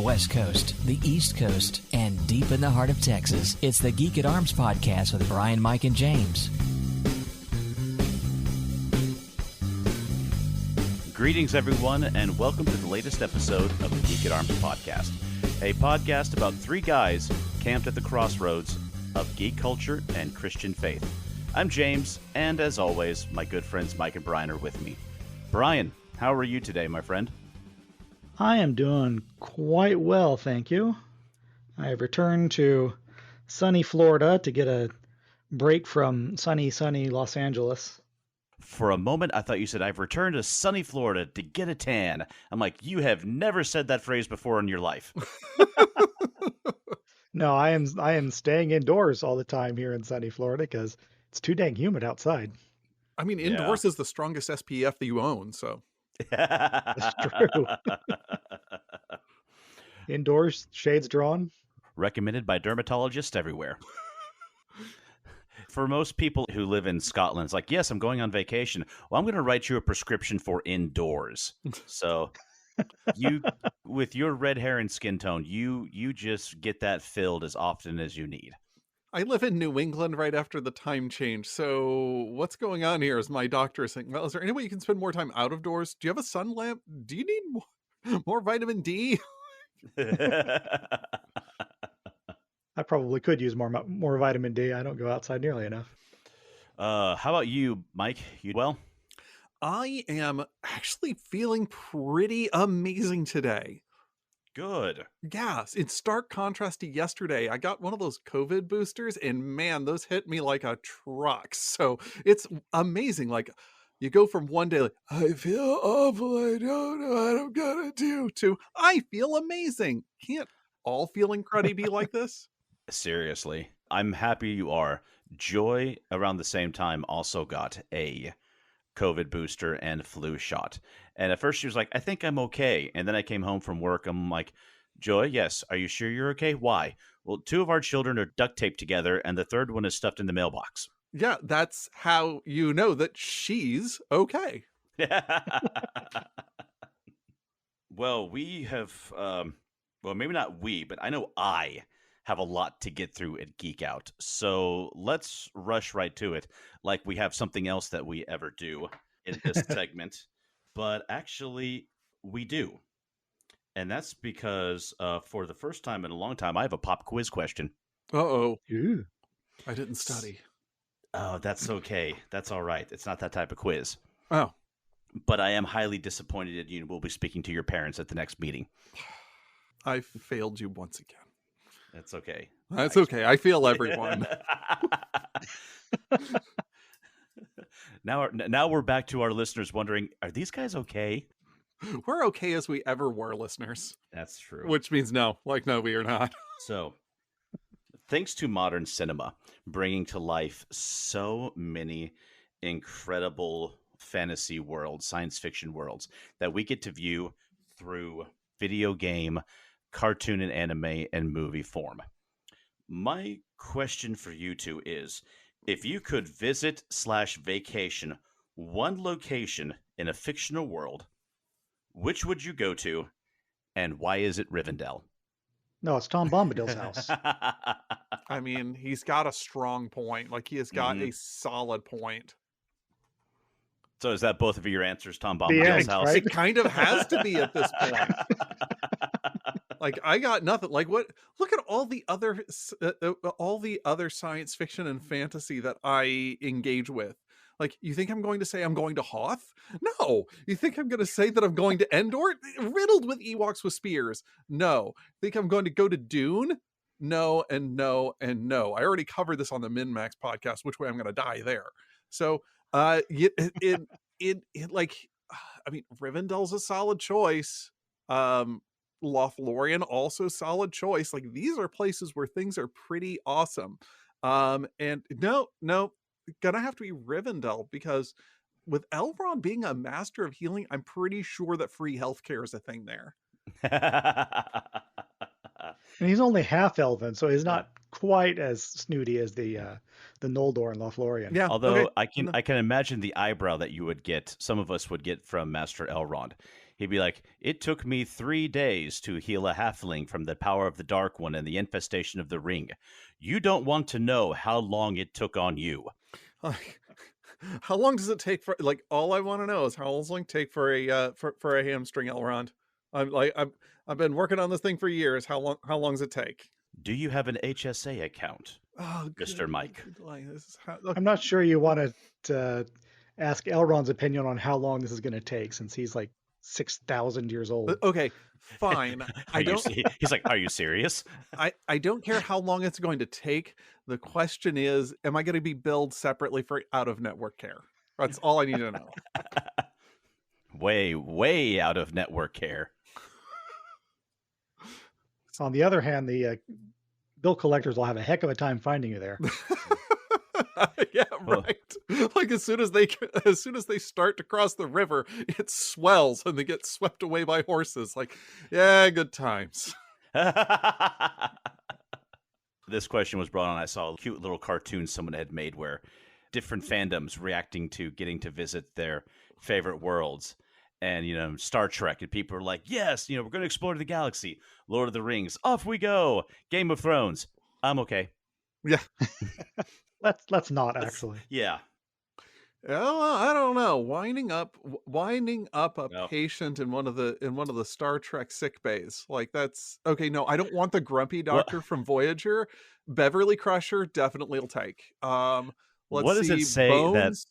the West Coast, the East Coast, and deep in the heart of Texas. It's the Geek at Arms podcast with Brian, Mike, and James. Greetings, everyone, and welcome to the latest episode of the Geek at Arms podcast, a podcast about three guys camped at the crossroads of geek culture and Christian faith. I'm James, and as always, my good friends Mike and Brian are with me. Brian, how are you today, my friend? I am doing quite well, thank you. I have returned to sunny Florida to get a break from sunny Los Angeles. For a moment, I thought you said, I've returned to sunny Florida to get a tan. I'm like, you have never said that phrase before in your life. No, I am staying indoors all the time here in sunny Florida because it's too dang humid outside. I mean, indoors is the strongest SPF that you own, so. That's true. Indoors, shades drawn. Recommended by dermatologists everywhere. For most people who live in Scotland, it's like, yes, I'm going on vacation. Well, I'm going to write you a prescription for indoors. So you, with your red hair and skin tone, you just get that filled as often as you need. I live in New England right after the time change. So what's going on here is my doctor is saying, well, is there any way you can spend more time out of doors? Do you have a sun lamp? Do you need more vitamin D? I probably could use more vitamin D. I don't go outside nearly enough. How about you, Mike? You well? I am actually feeling pretty amazing today. Good. Yeah, in stark contrast to yesterday, I got one of those COVID boosters, and man, those hit me like a truck. So it's amazing. Like, you go from one day, like, I feel awful, I don't know what I'm gonna do, to I feel amazing. Can't all feeling cruddy be like this? Seriously. I'm happy you are. Joy, around the same time, also got a COVID booster and flu shot. And at first she was like, I think I'm okay. And then I came home from work. I'm like, Joy, yes. Are you sure you're okay? Why? Well, two of our children are duct taped together and the third one is stuffed in the mailbox. Yeah, that's how you know that she's okay. Well, we have, well, maybe not we, but I know I have a lot to get through at Geek Out. So let's rush right to it, like we have something else that we ever do in this segment. But actually, we do. And that's because for the first time in a long time, I have a pop quiz question. Uh-oh. Ooh. I didn't study. Oh, that's okay. That's all right. It's not that type of quiz. Oh. But I am highly disappointed that you will be speaking to your parents at the next meeting. I failed you once again. That's okay. That's okay. I feel everyone. Now we're back to our listeners wondering, are these guys okay? We're okay as we ever were, listeners. That's true. Which means no. Like, no, we are not. So, thanks to modern cinema bringing to life so many incredible fantasy worlds, science fiction worlds that we get to view through video game, cartoon and anime, and movie form. My question for you two is, if you could visit/vacation one location in a fictional world, which would you go to, and why is it Rivendell? No, it's Tom Bombadil's house. I mean, he's got a strong point. Like, he has got a solid point. So is that both of your answers, Tom The Bombadil's end, house? right? It kind of has to be at this point. Like, I got nothing. Like, what? Look at all the other science fiction and fantasy that I engage with. Like, you think I'm going to say I'm going to Hoth? No. You think I'm going to say that I'm going to Endor? Riddled with Ewoks with spears? No. Think I'm going to go to Dune? No, and no, and no. I already covered this on the Min-Max podcast, which way I'm going to die there. So, like, I mean, Rivendell's a solid choice. Lothlorien also solid choice. Like, these are places where things are pretty awesome. And no, gonna have to be Rivendell, because with Elrond being a master of healing, I'm pretty sure that free healthcare is a thing there. And he's only half elven, so he's not quite as snooty as the Noldor and Lothlorien. Yeah. Although okay. I can imagine the eyebrow that you would get, some of us would get from Master Elrond. He'd be like, "It took me 3 days to heal a halfling from the power of the Dark One and the infestation of the ring. You don't want to know how long it took on you." Like, how long does it take for, like, all I want to know is how long does it take for a hamstring, Elrond? I've been working on this thing for years. How long does it take? Do you have an HSA account, Oh, Mr. Mike? Like, this is how, I'm not sure you want to ask Elrond's opinion on how long this is going to take, since he's like 6,000 years old. okay, fine. I don't. He's like, "Are you serious?" I don't care how long it's going to take. The question is, am I going to be billed separately for out-of-network care? That's all I need to know. Way, way out of network care. On the other hand, the bill collectors will have a heck of a time finding you there. Yeah, right. Like as soon as they start to cross the river, it swells and they get swept away by horses. Like, yeah, good times. This question was brought on. I saw a cute little cartoon someone had made where different fandoms reacting to getting to visit their favorite worlds. And, Star Trek, and people are like, "Yes, we're going to explore the galaxy." Lord of the Rings, off we go. Game of Thrones, I'm okay. Yeah. Let's not actually. Yeah. Well, I don't know. Winding up a No. patient in one of the Star Trek sick bays. Like, that's okay. No, I don't want the grumpy doctor from Voyager. Beverly Crusher definitely will take. Let's What does see, it say Bones,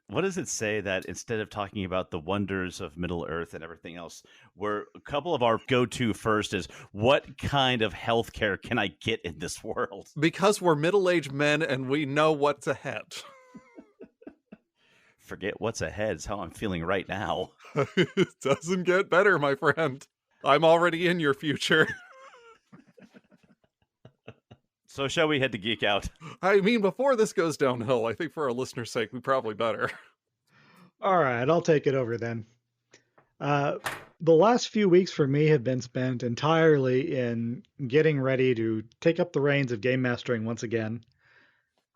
what does it say that instead of talking about the wonders of Middle Earth and everything else, where a couple of our go-to first is, what kind of healthcare can I get in this world? Because we're middle-aged men and we know what's ahead. Forget what's ahead is how I'm feeling right now. It doesn't get better, my friend. I'm already in your future. So shall we head to Geek Out? I mean, before this goes downhill, I think for our listeners' sake, we probably better. All right, I'll take it over then. The last few weeks for me have been spent entirely in getting ready to take up the reins of game mastering once again.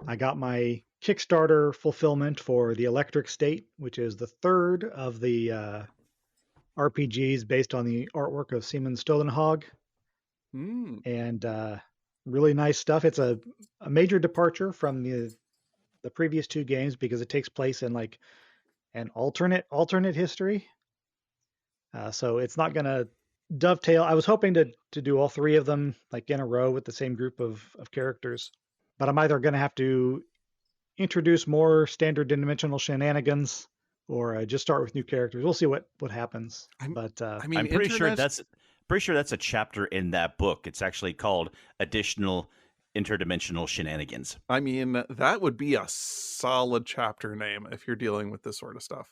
I got my Kickstarter fulfillment for The Electric State, which is the third of the RPGs based on the artwork of Simon Stolenhag. And really nice stuff. It's a major departure from the previous two games because it takes place in like an alternate history. So it's not going to dovetail. I was hoping to do all three of them like in a row with the same group of characters, but I'm either going to have to introduce more standard dimensional shenanigans or just start with new characters. We'll see what happens. I'm pretty sure that's a chapter in that book. It's actually called Additional Interdimensional Shenanigans. I mean, that would be a solid chapter name if you're dealing with this sort of stuff.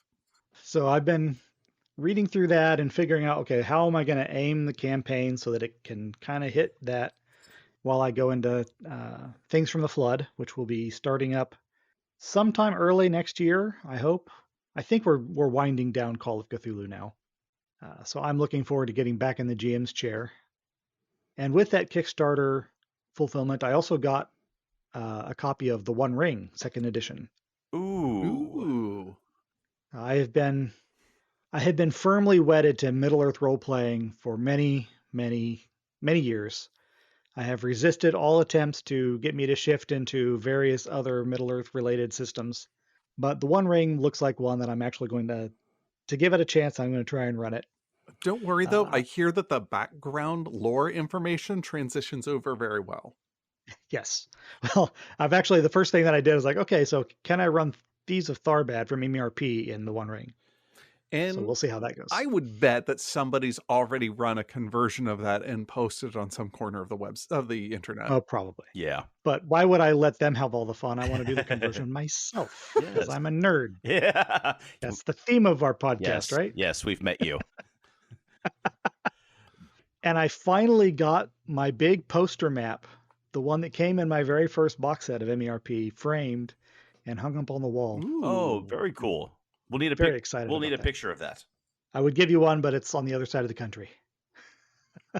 So I've been reading through that and figuring out, okay, how am I going to aim the campaign so that it can kind of hit that while I go into Things from the Flood, which will be starting up sometime early next year, I hope. I think we're winding down Call of Cthulhu now. So I'm looking forward to getting back in the GM's chair. And with that Kickstarter fulfillment, I also got a copy of The One Ring, second edition. Ooh. I have been firmly wedded to Middle-earth role-playing for many, many, many years. I have resisted all attempts to get me to shift into various other Middle-earth related systems. But The One Ring looks like one that I'm actually going to give it a chance. I'm going to try and run it. Don't worry, though. I hear that the background lore information transitions over very well. Yes. Well, the first thing that I did was like, okay, so can I run Thieves of Tharbad from MRP in The One Ring? And so we'll see how that goes. I would bet that somebody's already run a conversion of that and posted it on some corner of the internet. Oh, probably. Yeah. But why would I let them have all the fun? I want to do the conversion myself because I'm a nerd. Yeah. That's the theme of our podcast, right? Yes, we've met you. And I finally got my big poster map, the one that came in my very first box set of MERP, framed and hung up on the wall. Ooh. Oh, very cool. We'll need Very excited. We'll need a that. picture of that. I would give you one, but it's on the other side of the country.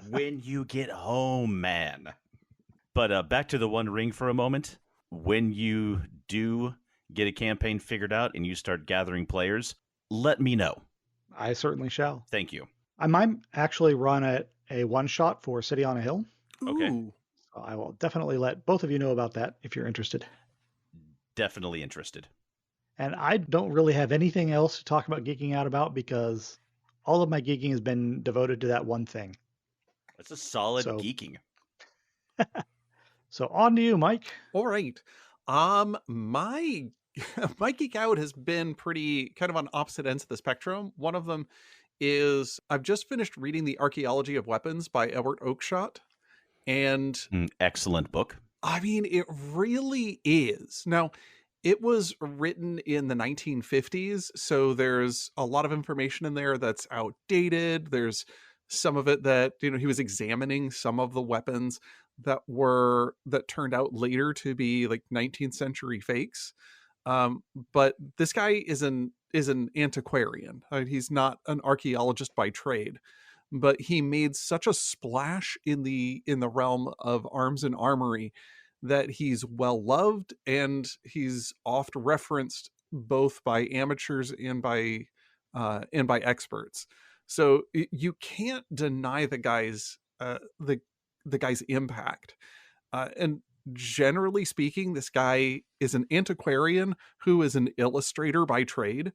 When you get home, man. But back to The One Ring for a moment. When you do get a campaign figured out and you start gathering players, let me know. I certainly shall. Thank you. I might actually run a one-shot for City on a Hill. Okay. Ooh. So I will definitely let both of you know about that if you're interested. Definitely interested. And I don't really have anything else to talk about geeking out about because all of my geeking has been devoted to that one thing. That's a solid So- geeking. So on to you, Mike. All right. My my geek out has been pretty kind of on opposite ends of the spectrum. One of them is I've just finished reading The Archaeology of Weapons by Edward Oakeshott. And Excellent book. I mean, it really is. Now, it was written in the 1950s, so there's a lot of information in there that's outdated. There's some of it that, he was examining some of the weapons that turned out later to be like 19th century fakes. But this guy is an antiquarian. He's not an archaeologist by trade, but he made such a splash in the realm of arms and armory that he's well loved, and he's oft referenced both by amateurs and by experts. So you can't deny the guy's impact. And generally speaking, this guy is an antiquarian who is an illustrator by trade.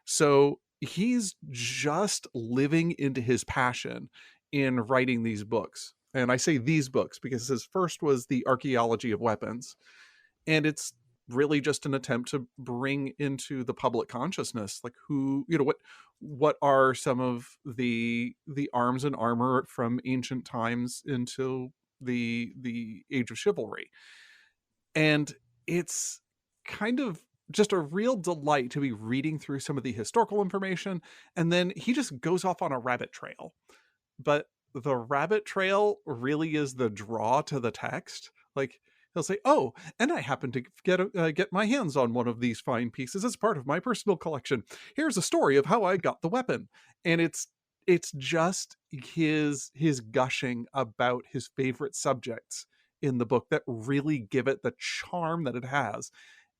So he's just living into his passion in writing these books. And I say these books because his first was The Archaeology of Weapons. And it's really just an attempt to bring into the public consciousness, like what are some of the arms and armor from ancient times into the age of chivalry. And it's kind of just a real delight to be reading through some of the historical information, and then he just goes off on a rabbit trail. But the rabbit trail really is the draw to the text. Like, he'll say, "Oh, and I happen to get my hands on one of these fine pieces as part of my personal collection. Here's a story of how I got the weapon." And it's just his gushing about his favorite subjects in the book that really give it the charm that it has.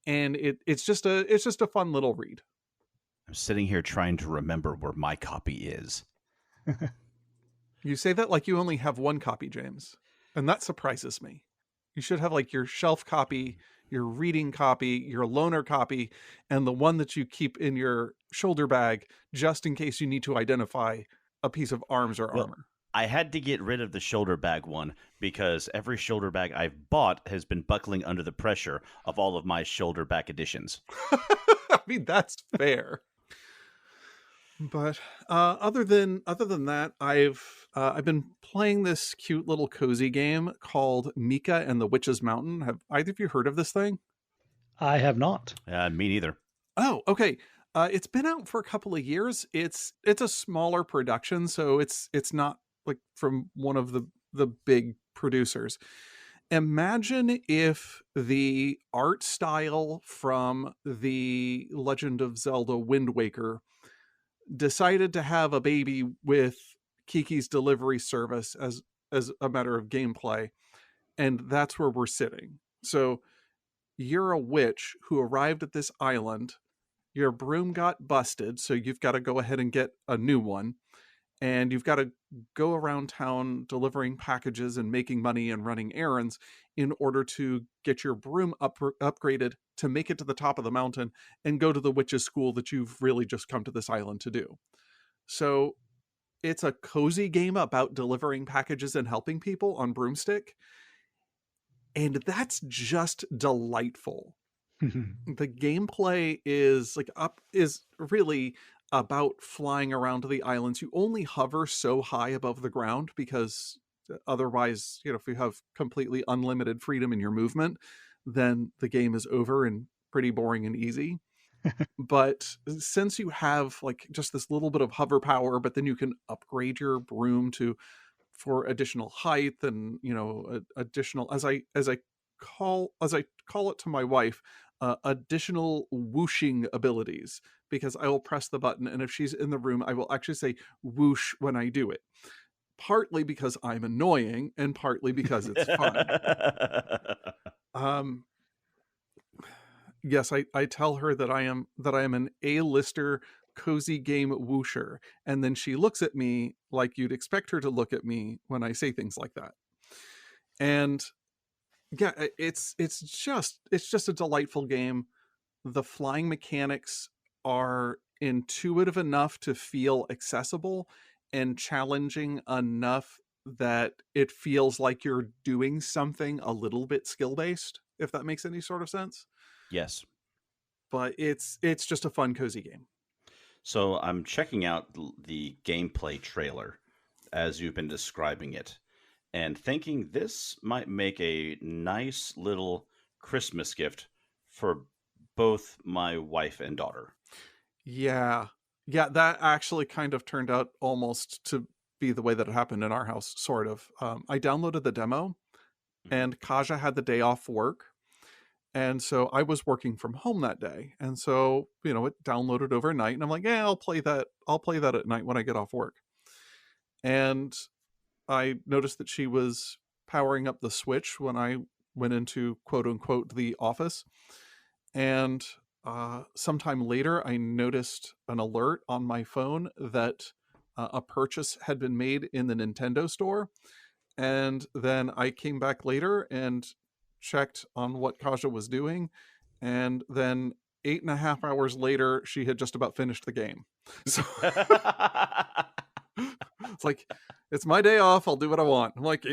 And it's just a fun little read. I'm sitting here trying to remember where my copy is. You say that like you only have one copy, James, and that surprises me. You should have like your shelf copy, your reading copy, your loaner copy, and the one that you keep in your shoulder bag just in case you need to identify a piece of arms or armor. I had to get rid of the shoulder bag one because every shoulder bag I've bought has been buckling under the pressure of all of my shoulder bag editions. I mean, that's fair. But other than that, I've been playing this cute little cozy game called Mika and the Witch's Mountain. Have either of you heard of this thing? I have not. Me neither. Oh, okay. It's been out for a couple of years. It's a smaller production, so it's not like from one of the big producers. Imagine if the art style from the Legend of Zelda Wind Waker decided to have a baby with Kiki's Delivery Service as a matter of gameplay, and that's where we're sitting. So you're a witch who arrived at this island. Your broom got busted, so you've got to go ahead and get a new one. And you've got to go around town delivering packages and making money and running errands in order to get your broom upgraded to make it to the top of the mountain and go to the witch's school that you've really just come to this island to do. So it's a cozy game about delivering packages and helping people on broomstick. And that's just delightful. The gameplay is really about flying around the islands. You only hover so high above the ground because otherwise, if you have completely unlimited freedom in your movement, then the game is over and pretty boring and easy. But since you have like just this little bit of hover power, but then you can upgrade your broom for additional height and additional, as I call it to my wife, additional whooshing abilities, because I will press the button, and if she's in the room, I will actually say whoosh when I do it. Partly because I'm annoying, and partly because it's fun. Yes, I tell her that I am an A-lister cozy game whoosher. And then she looks at me like you'd expect her to look at me when I say things like that. And yeah, it's just a delightful game. The flying mechanics are intuitive enough to feel accessible and challenging enough that it feels like you're doing something a little bit skill-based, if that makes any sort of sense. Yes. But it's just a fun, cozy game. So I'm checking out the gameplay trailer as you've been describing it and thinking this might make a nice little Christmas gift for both my wife and daughter. Yeah, that actually kind of turned out almost to be the way that it happened in our house, sort of. I downloaded the demo, and Kaja had the day off work, and so I was working from home that day, and so it downloaded overnight, and I'm like, yeah, I'll play that at night when I get off work. And I noticed that she was powering up the Switch when I went into quote unquote the office, and sometime later, I noticed an alert on my phone that a purchase had been made in the Nintendo store. And then I came back later and checked on what Kaja was doing. And then 8.5 hours later, she had just about finished the game. So it's like, it's my day off. I'll do what I want. I'm like,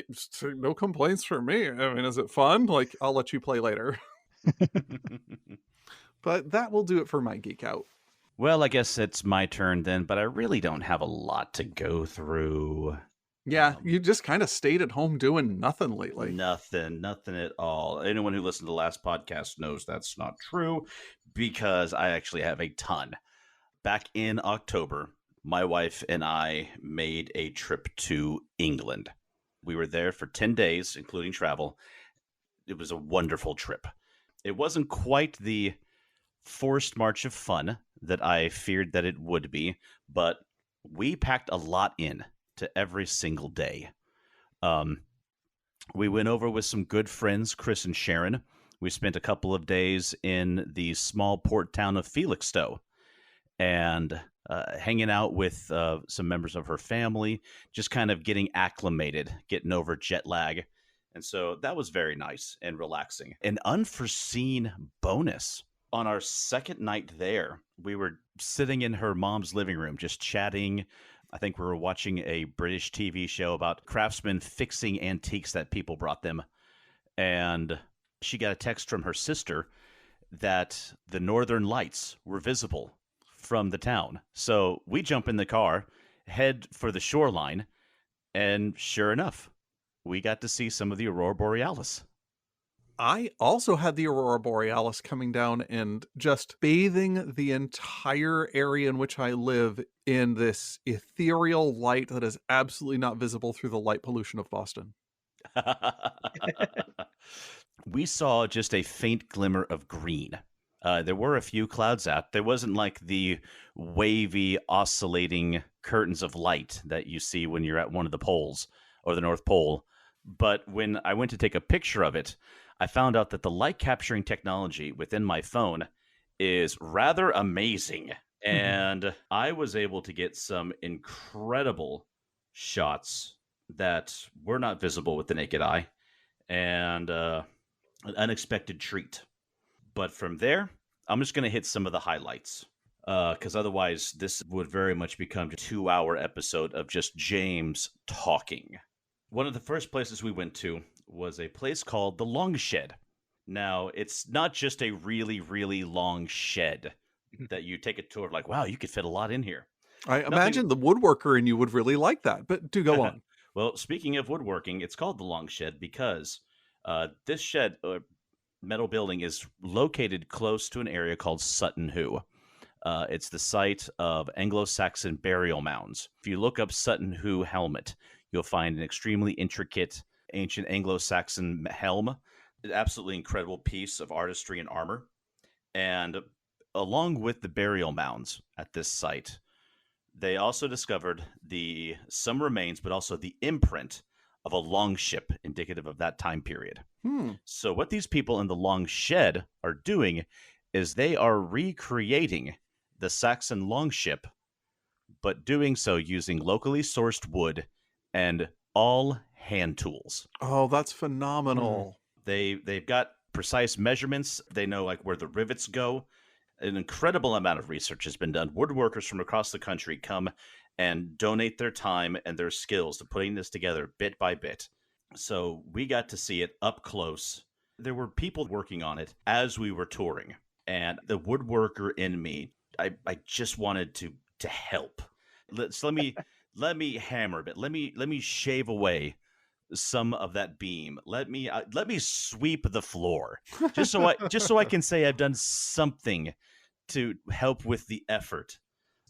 no complaints from me. I mean, is it fun? Like, I'll let you play later. But that will do it for my Geek Out. Well, I guess it's my turn then, but I really don't have a lot to go through. Yeah, you just kind of stayed at home doing nothing lately. Nothing at all. Anyone who listened to the last podcast knows that's not true because I actually have a ton. Back in October, my wife and I made a trip to England. We were there for 10 days, including travel. It was a wonderful trip. It wasn't quite the forced march of fun that I feared that it would be, but we packed a lot in to every single day. We went over with some good friends, Chris and Sharon. We spent a couple of days in the small port town of Felixstowe and hanging out with some members of her family, just kind of getting acclimated, getting over jet lag. And so that was very nice and relaxing. An unforeseen bonus. On our second night there, we were sitting in her mom's living room just chatting. I think we were watching a British TV show about craftsmen fixing antiques that people brought them. And she got a text from her sister that the northern lights were visible from the town. So we jump in the car, head for the shoreline, and sure enough, we got to see some of the Aurora Borealis. I also had the Aurora Borealis coming down and just bathing the entire area in which I live in this ethereal light that is absolutely not visible through the light pollution of Boston. We saw just a faint glimmer of green. There were a few clouds out. There wasn't like the wavy, oscillating curtains of light that you see when you're at one of the poles or the North Pole. But when I went to take a picture of it, I found out that the light capturing technology within my phone is rather amazing. And I was able to get some incredible shots that were not visible with the naked eye, and an unexpected treat. But from there, I'm just going to hit some of the highlights, because otherwise this would very much become a 2-hour episode of just James talking. One of the first places we went to was a place called the Long Shed. Now, it's not just a really, really long shed that you take a tour like, wow, you could fit a lot in here. I imagine the woodworker in you would really like that, but do go on. Well, speaking of woodworking, it's called the Long Shed because this shed, metal building, is located close to an area called Sutton Hoo. It's the site of Anglo-Saxon burial mounds. If you look up Sutton Hoo helmet, you'll find an extremely intricate ancient Anglo-Saxon helm. An absolutely incredible piece of artistry and armor. And along with the burial mounds at this site, they also discovered some remains, but also the imprint of a longship indicative of that time period. So what these people in the Long Shed are doing is they are recreating the Saxon longship, but doing so using locally sourced wood and all hand tools. Oh, that's phenomenal. They've got precise measurements. They know like where the rivets go. An incredible amount of research has been done. Woodworkers from across the country come and donate their time and their skills to putting this together bit by bit. So we got to see it up close. There were people working on it as we were touring. And the woodworker in me, I just wanted to help. Let me hammer a bit. Let me shave away some of that beam. Let me sweep the floor. Just so I can say I've done something to help with the effort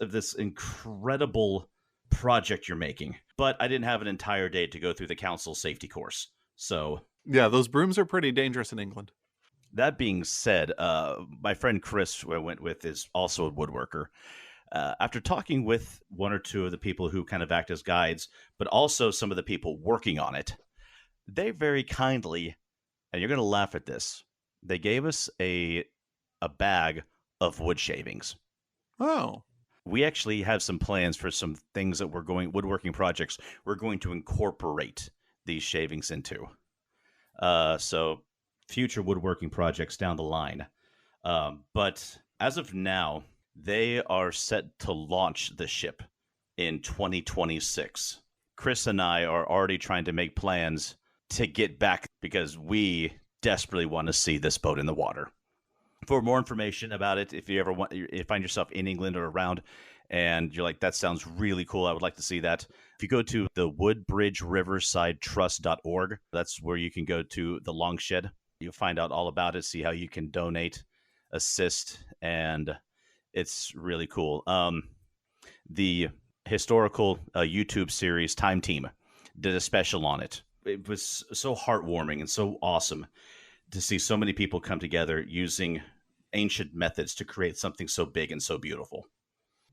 of this incredible project you're making. But I didn't have an entire day to go through the council safety course. So Yeah, those brooms are pretty dangerous in England. that being said, my friend Chris, who I went with, is also a woodworker. After talking with one or two of the people who kind of act as guides, but also some of the people working on it, they very kindly, and you're going to laugh at this, they gave us a bag of wood shavings. Oh. We actually have some plans for some things that woodworking projects we're going to incorporate these shavings into. So future woodworking projects down the line. But as of now, they are set to launch the ship in 2026. Chris and I are already trying to make plans to get back because we desperately want to see this boat in the water. For more information about it, if you ever find yourself in England or around and you're like, that sounds really cool, I would like to see that. If you go to the woodbridgeriversidetrust.org, that's where you can go to the Longshed. You'll find out all about it, see how you can donate, assist, and it's really cool. The historical YouTube series Time Team did a special on it. It was so heartwarming and so awesome to see so many people come together using ancient methods to create something so big and so beautiful.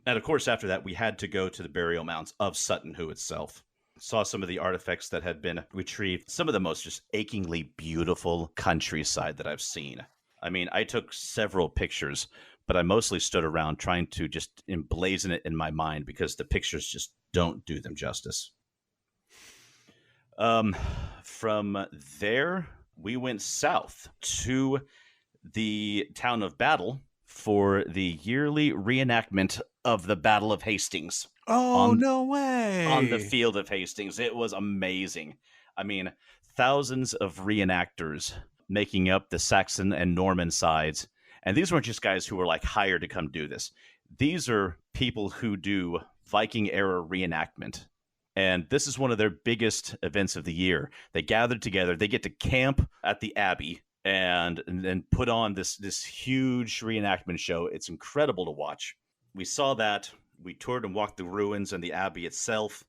And of course, after that, we had to go to the burial mounds of Sutton Hoo itself. Saw some of the artifacts that had been retrieved, some of the most just achingly beautiful countryside that I've seen. I mean, I took several pictures, but I mostly stood around trying to just emblazon it in my mind because the pictures just don't do them justice. From there, we went south to the town of Battle for the yearly reenactment of the Battle of Hastings. Oh, no way. On the field of Hastings. It was amazing. I mean, thousands of reenactors making up the Saxon and Norman sides. And these weren't just guys who were like hired to come do this. These are people who do Viking era reenactment. And this is one of their biggest events of the year. They gathered together. They get to camp at the Abbey and then put on this huge reenactment show. It's incredible to watch. We saw that. We toured and walked the ruins and the Abbey itself.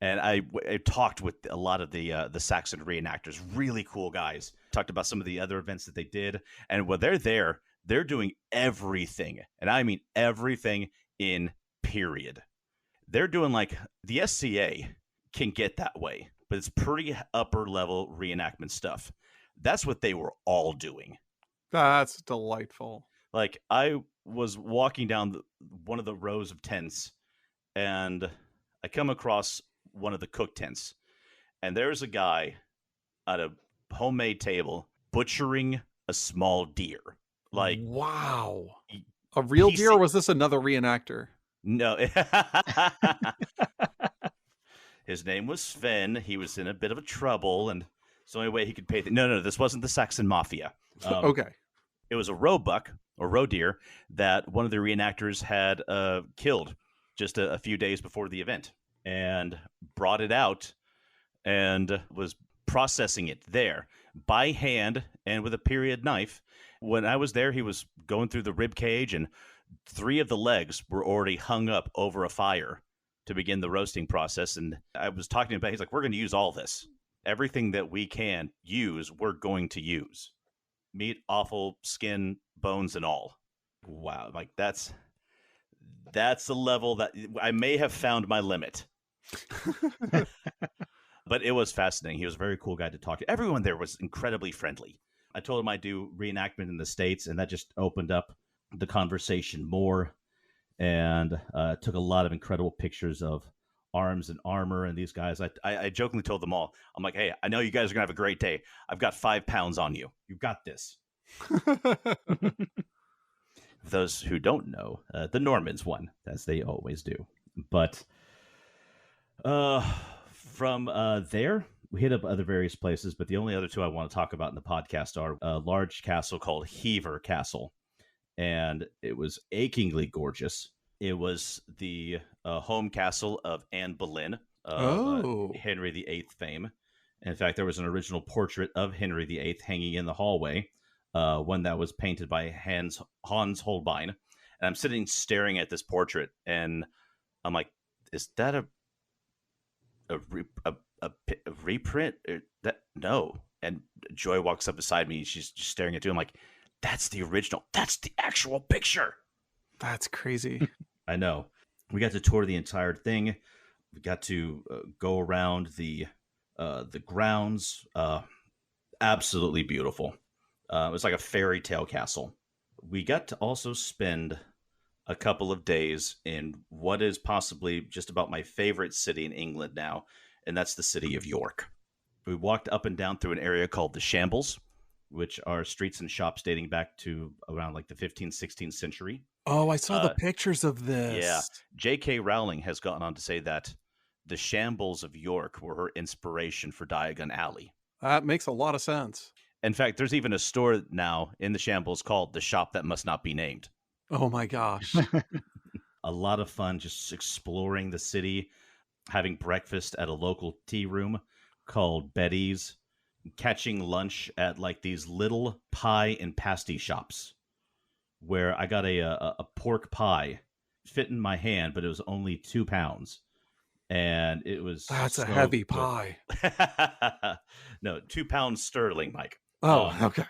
And I talked with a lot of the Saxon reenactors, really cool guys. Talked about some of the other events that they did. And when they're there, they're doing everything. And I mean everything in period. They're doing like the SCA can get that way, but it's pretty upper level reenactment stuff. That's what they were all doing. That's delightful. Like I was walking down one of the rows of tents and I come across one of the cook tents and there's a guy at a homemade table butchering a small deer. Like, wow. A real deer, or was this another reenactor? No. His name was Sven. He was in a bit of a trouble, and it's the only way he could pay. No, this wasn't the Saxon Mafia. Okay. It was a roebuck, or roe deer, that one of the reenactors had killed just a few days before the event, and brought it out, and was processing it there by hand and with a period knife. When I was there, he was going through the rib cage, and 3 of the legs were already hung up over a fire to begin the roasting process. And I was talking to him about, he's like, we're going to use all this. Everything that we can use, we're going to use. Meat, offal, skin, bones, and all. Wow. Like that's a level that I may have found my limit. But it was fascinating. He was a very cool guy to talk to. Everyone there was incredibly friendly. I told him I do reenactment in the States, and that just opened up the conversation more. and took a lot of incredible pictures of arms and armor and these guys. I jokingly told them all, I'm like, hey, I know you guys are going to have a great day. I've got 5 pounds on you. You've got this. Those who don't know, the Normans won, as they always do. But from there, we hit up other various places, but the only other 2 I want to talk about in the podcast are a large castle called Hever Castle. And it was achingly gorgeous. It was the home castle of Anne Boleyn, Henry VIII fame. In fact, there was an original portrait of Henry VIII hanging in the hallway, one that was painted by Hans Holbein. And I'm sitting staring at this portrait, and I'm like, is that a reprint? No. And Joy walks up beside me, and she's just staring at it. I'm like, that's the original. That's the actual picture. That's crazy. I know. We got to tour the entire thing. We got to go around the grounds. Absolutely beautiful. It was like a fairy tale castle. We got to also spend a couple of days in what is possibly just about my favorite city in England now, and that's the city of York. We walked up and down through an area called the Shambles, which are streets and shops dating back to around like the 15th, 16th century. Oh, I saw the pictures of this. Yeah. J.K. Rowling has gone on to say that the Shambles of York were her inspiration for Diagon Alley. That makes a lot of sense. In fact, there's even a store now in the Shambles called The Shop That Must Not Be Named. Oh my gosh. A lot of fun just exploring the city, having breakfast at a local tea room called Betty's, catching lunch at like these little pie and pasty shops where I got a pork pie fit in my hand, but it was only 2 pounds. And it was... That's a heavy pie. No, 2 pounds sterling, Mike. Oh, okay.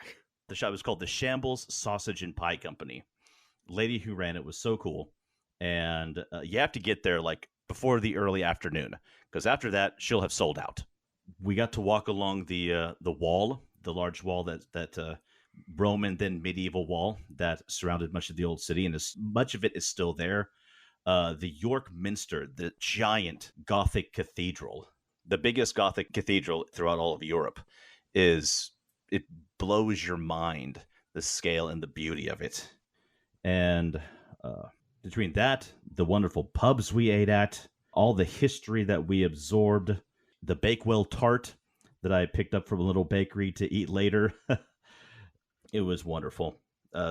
The shop was called the Shambles Sausage and Pie Company. Lady who ran it was so cool. And you have to get there like before the early afternoon, because after that, she'll have sold out. We got to walk along the wall, the large wall that Roman, then medieval wall that surrounded much of the old city, and much of it is still there. The York Minster, the giant Gothic cathedral, the biggest Gothic cathedral throughout all of Europe, it blows your mind, the scale and the beauty of it. And between that, the wonderful pubs we ate at, all the history that we absorbed, the Bakewell tart that I picked up from a little bakery to eat later. It was wonderful.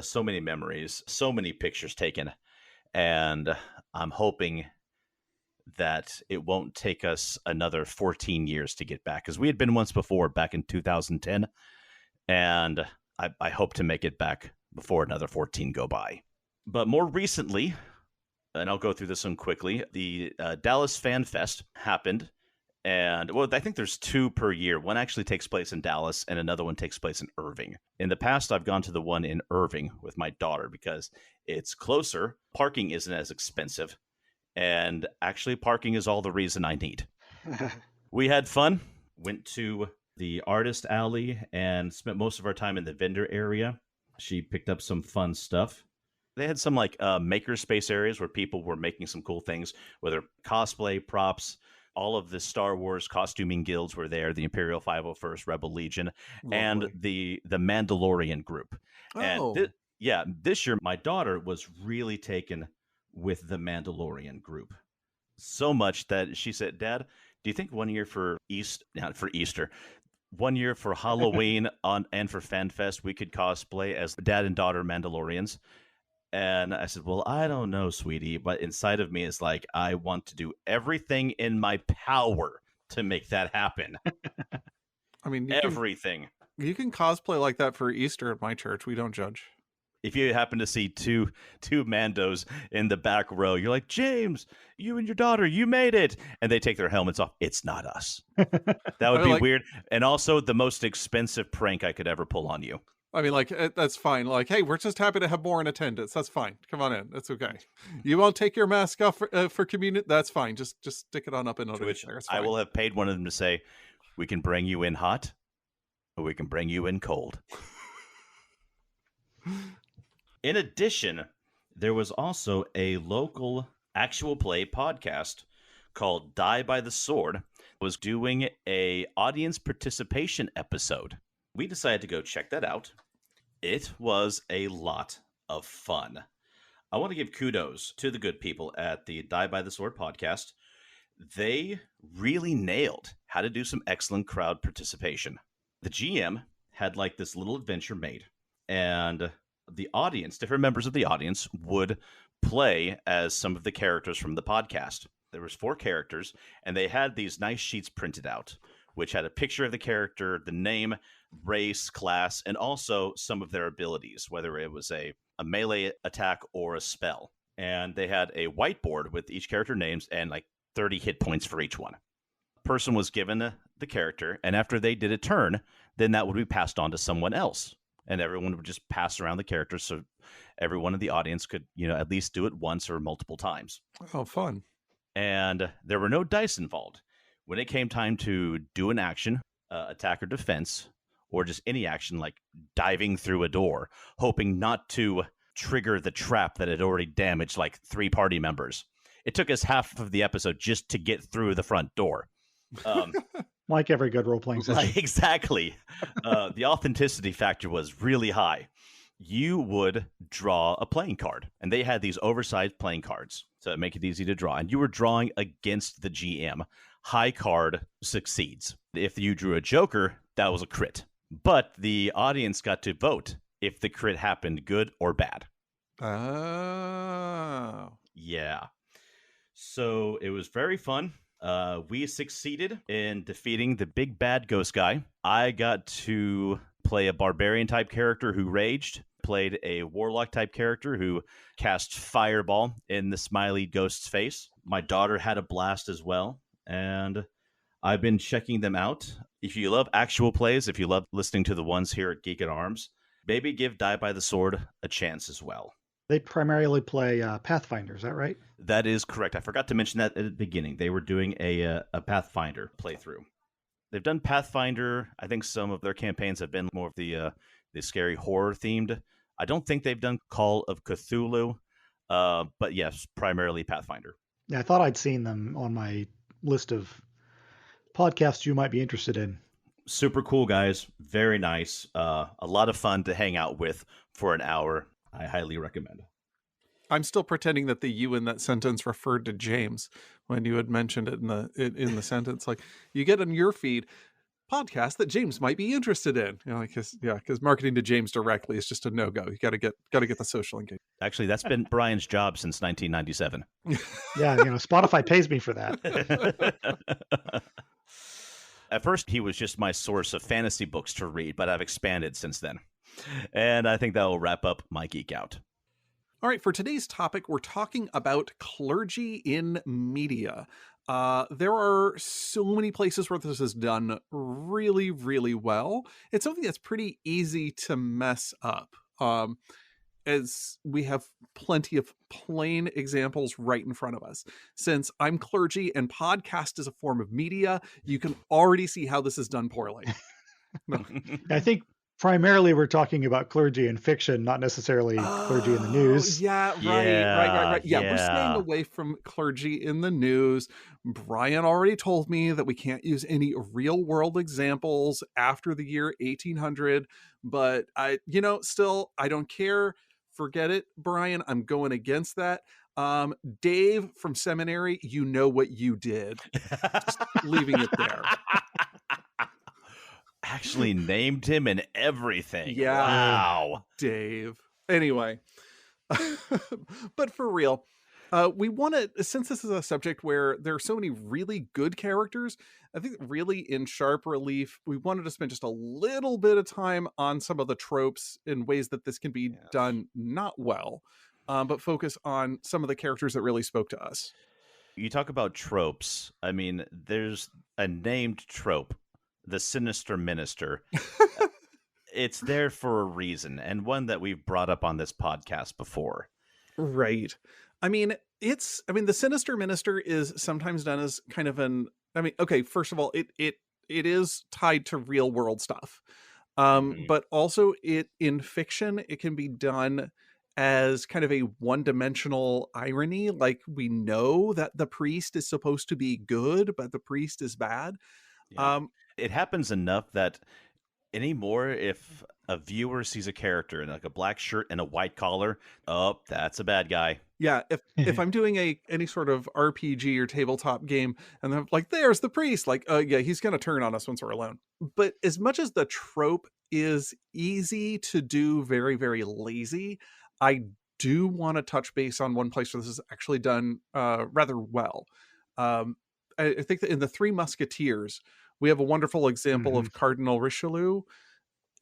So many memories, so many pictures taken. And I'm hoping that it won't take us another 14 years to get back, because we had been once before back in 2010. And I hope to make it back before another 14 go by. But more recently, and I'll go through this one quickly, the Dallas Fan Fest happened. And, well, I think there's 2 per year. One actually takes place in Dallas, and another one takes place in Irving. In the past, I've gone to the one in Irving with my daughter because it's closer. Parking isn't as expensive. And actually, parking is all the reason I need. We had fun. Went to the artist alley and spent most of our time in the vendor area. She picked up some fun stuff. They had some like makerspace areas where people were making some cool things, whether cosplay, props. All of the Star Wars costuming guilds were there, the Imperial 501st, Rebel Legion, Lovely. and the Mandalorian group. Oh. And this year, my daughter was really taken with the Mandalorian group. So much that she said, Dad, do you think 1 year for Easter, 1 year for Halloween and for FanFest, we could cosplay as dad and daughter Mandalorians? And I said, well, I don't know, sweetie, but inside of me is like, I want to do everything in my power to make that happen. I mean, everything. You can cosplay like that for Easter at my church. We don't judge. If you happen to see two Mandos in the back row, you're like, James, you and your daughter, you made it. And they take their helmets off. It's not us. That would be weird. And also the most expensive prank I could ever pull on you. I mean, like, that's fine. Like, hey, we're just happy to have more in attendance. That's fine. Come on in. That's okay. You won't take your mask off for communion. That's fine. Just stick it on up and under which there. I will have paid one of them to say, we can bring you in hot or we can bring you in cold. In addition, There was also a local actual play podcast called Die by the Sword was doing a audience participation episode. We decided to go check that out. It was a lot of fun. I want to give kudos to the good people at the Die by the Sword podcast. They really nailed how to do some excellent crowd participation. The GM had like this little adventure made, and the audience, different members of the audience, would play as some of the characters from the podcast. There was 4 characters, and they had these nice sheets printed out, which had a picture of the character, the name, race, class, and also some of their abilities, whether it was a melee attack or a spell. And they had a whiteboard with each character names and like 30 hit points for each one. Person was given the character, and after they did a turn, then that would be passed on to someone else. And everyone would just pass around the characters so everyone in the audience could, at least do it once or multiple times. Oh, fun. And there were no dice involved. When it came time to do an action, attack or defense, or just any action like diving through a door, hoping not to trigger the trap that had already damaged like 3 party members. It took us half of the episode just to get through the front door. Like every good role-playing session. Right, exactly. The authenticity factor was really high. You would draw a playing card, and they had these oversized playing cards to make it easy to draw, and you were drawing against the GM. High card succeeds. If you drew a joker, that was a crit. But the audience got to vote if the crit happened good or bad. Oh. Yeah. So it was very fun. We succeeded in defeating the big bad ghost guy. I got to play a barbarian type character who raged, played a warlock type character who cast fireball in the smiley ghost's face. My daughter had a blast as well, and I've been checking them out. If you love actual plays, if you love listening to the ones here at Geek at Arms, maybe give Die by the Sword a chance as well. They primarily play Pathfinder, is that right? That is correct. I forgot to mention that at the beginning. They were doing a Pathfinder playthrough. They've done Pathfinder. I think some of their campaigns have been more of the scary horror themed. I don't think they've done Call of Cthulhu, but yes, primarily Pathfinder. Yeah, I thought I'd seen them on my list of podcasts you might be interested in. Super cool guys. Very nice. A lot of fun to hang out with for an hour. I highly recommend. I'm still pretending that the you in that sentence referred to James when you had mentioned it in the sentence. Like, you get on your feed podcast that James might be interested in. Because marketing to James directly is just a no-go. You got to get the social engagement. Actually, that's been Brian's job since 1997. Yeah, Spotify pays me for that. At first, he was just my source of fantasy books to read, but I've expanded since then. And I think that will wrap up my Geek Out. All right, for today's topic, we're talking about clergy in media. There are so many places where this is done really, really well. It's something that's pretty easy to mess up. As we have plenty of plain examples right in front of us. Since I'm clergy and podcast is a form of media, you can already see how this is done poorly. No. I think primarily we're talking about clergy in fiction, not necessarily clergy in the news. Yeah, right. Yeah, we're staying away from clergy in the news. Brian already told me that we can't use any real world examples after the year 1800, but I don't care. Forget it, Brian. I'm going against that. Dave from seminary, you know what you did. Just leaving it there. Actually named him and everything. Yeah. Wow. Dave. Anyway. But for real, we want to, since this is a subject where there are so many really good characters, I think really in sharp relief, we wanted to spend just a little bit of time on some of the tropes in ways that this can be done not well, but focus on some of the characters that really spoke to us. You talk about tropes. I mean, there's a named trope, the Sinister Minister. It's there for a reason, and one that we've brought up on this podcast before. Right. I mean, the Sinister Minister is sometimes done as kind of first of all, it is tied to real world stuff. But also in fiction, it can be done as kind of a one-dimensional irony. Like, we know that the priest is supposed to be good, but the priest is bad. Yeah. It happens enough that anymore, if a viewer sees a character in like a black shirt and a white collar, oh, that's a bad guy. Yeah, if I'm doing any sort of RPG or tabletop game and they're like, there's the priest, like, yeah, he's gonna turn on us once we're alone. But as much as the trope is easy to do very, very lazy, I do want to touch base on one place where this is actually done rather well. I think that in the Three Musketeers, we have a wonderful example of Cardinal Richelieu.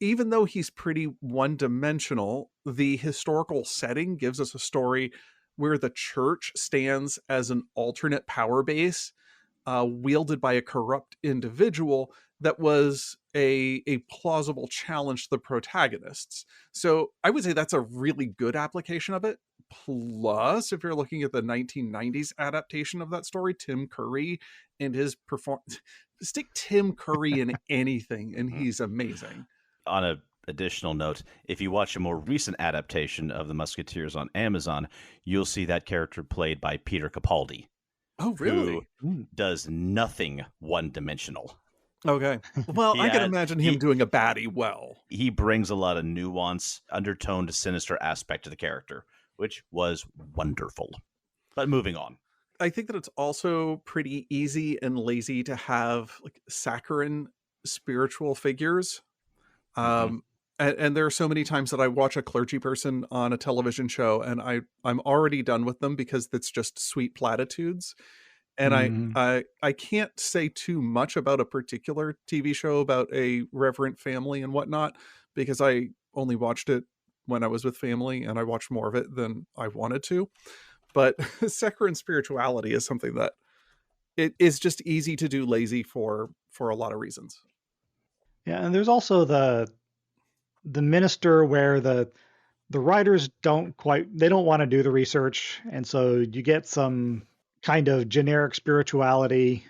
Even though he's pretty one-dimensional, the historical setting gives us a story where the church stands as an alternate power base wielded by a corrupt individual that was a plausible challenge to the protagonists. So I would say that's a really good application of it. Plus, if you're looking at the 1990s adaptation of that story, Tim Curry and his performance, stick Tim Curry in anything and he's amazing. On an additional note, if you watch a more recent adaptation of The Musketeers on Amazon, you'll see that character played by Peter Capaldi. Oh, really? Who does nothing one-dimensional. Okay. Well, I can imagine him doing a baddie well. He brings a lot of nuance, undertoned, sinister aspect to the character, which was wonderful. But moving on. I think that it's also pretty easy and lazy to have like saccharine spiritual figures. And there are so many times that I watch a clergy person on a television show and I'm already done with them because it's just sweet platitudes. And I can't say too much about a particular TV show about a reverent family and whatnot, because I only watched it when I was with family and I watched more of it than I wanted to. But saccharine spirituality is something that it is just easy to do lazy for a lot of reasons. Yeah, and there's also the minister where the writers don't want to do the research, and so you get some kind of generic spirituality,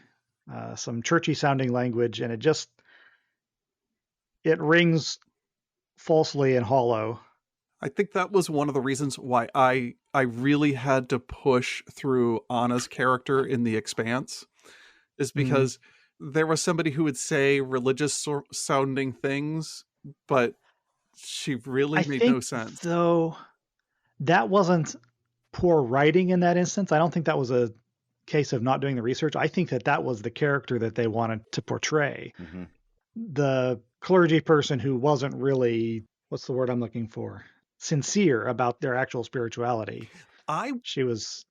some churchy sounding language, and it rings falsely and hollow. I think that was one of the reasons why I really had to push through Anna's character in The Expanse, is because there was somebody who would say religious sounding things, but she really made no sense. So that wasn't poor writing in that instance. I don't think that was a case of not doing the research. I think that was the character that they wanted to portray. The clergy person who wasn't really, what's the word I'm looking for? Sincere about their actual spirituality. She was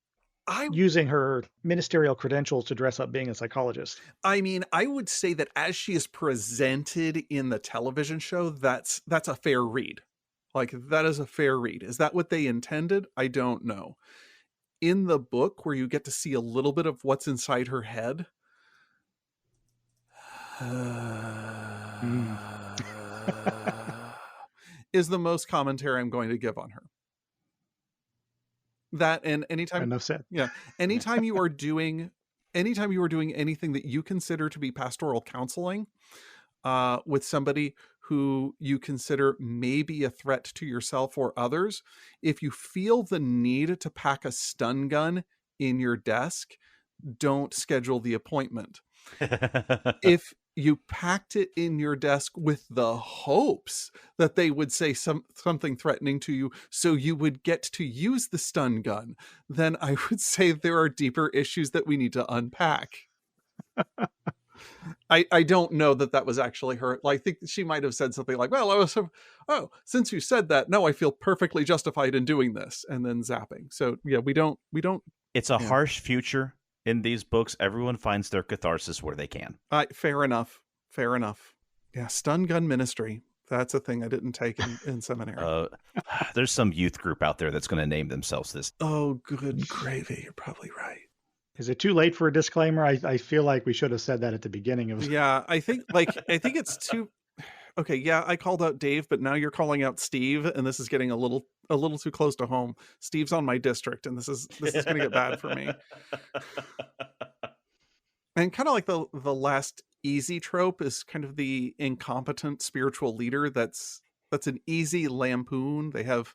using her ministerial credentials to dress up being a psychologist. I mean, I would say that as she is presented in the television show, that's a fair read. Like, that is a fair read. Is that what they intended? I don't know. In the book, where you get to see a little bit of what's inside her head, is the most commentary I'm going to give on her. That, and anytime, enough said. Yeah, anytime you are doing anything that you consider to be pastoral counseling with somebody who you consider may be a threat to yourself or others, if you feel the need to pack a stun gun in your desk, don't schedule the appointment. If you packed it in your desk with the hopes that they would say something threatening to you so you would get to use the stun gun, then I would say there are deeper issues that we need to unpack. I don't know that was actually her. Like, I think she might have said something like, well, since you said that, no, I feel perfectly justified in doing this, and then zapping. So yeah, we don't. It's a harsh future. In these books, everyone finds their catharsis where they can. Fair enough. Yeah, stun gun ministry. That's a thing I didn't take in seminary. There's some youth group out there that's going to name themselves this. Oh, good gravy. You're probably right. Is it too late for a disclaimer? I feel like we should have said that at the beginning of. Yeah, I think it's too. Okay, yeah, I called out Dave, but now you're calling out Steve, and this is getting a little too close to home. Steve's on my district, and this is going to get bad for me. And kind of like the last easy trope is kind of the incompetent spiritual leader. That's an easy lampoon. They have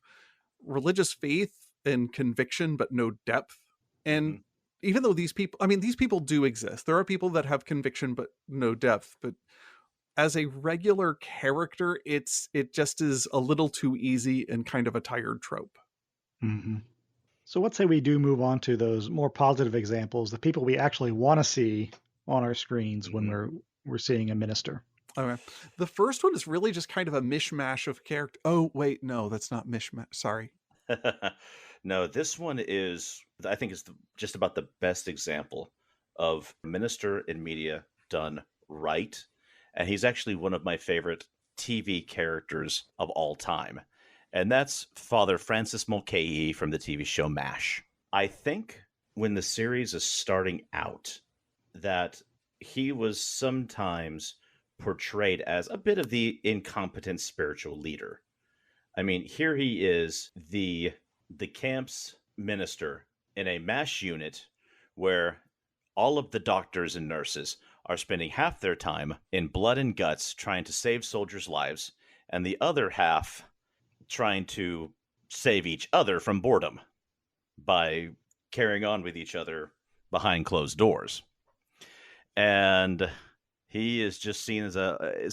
religious faith and conviction, but no depth. And even though these people do exist. There are people that have conviction, but no depth. But as a regular character, it just is a little too easy and kind of a tired trope. Mm-hmm. So let's say we do move on to those more positive examples, the people we actually want to see on our screens when we're seeing a minister. Okay. The first one is really just kind of a mishmash of character. Oh, wait, no, that's not mishmash. Sorry. No, this one I think is just about the best example of minister in media done right. And he's actually one of my favorite TV characters of all time. And that's Father Francis Mulcahy from the TV show MASH. I think when the series is starting out, that he was sometimes portrayed as a bit of the incompetent spiritual leader. I mean, here he is, the camp's minister in a MASH unit where all of the doctors and nurses are spending half their time in blood and guts trying to save soldiers' lives, and the other half trying to save each other from boredom by carrying on with each other behind closed doors. And he is just seen as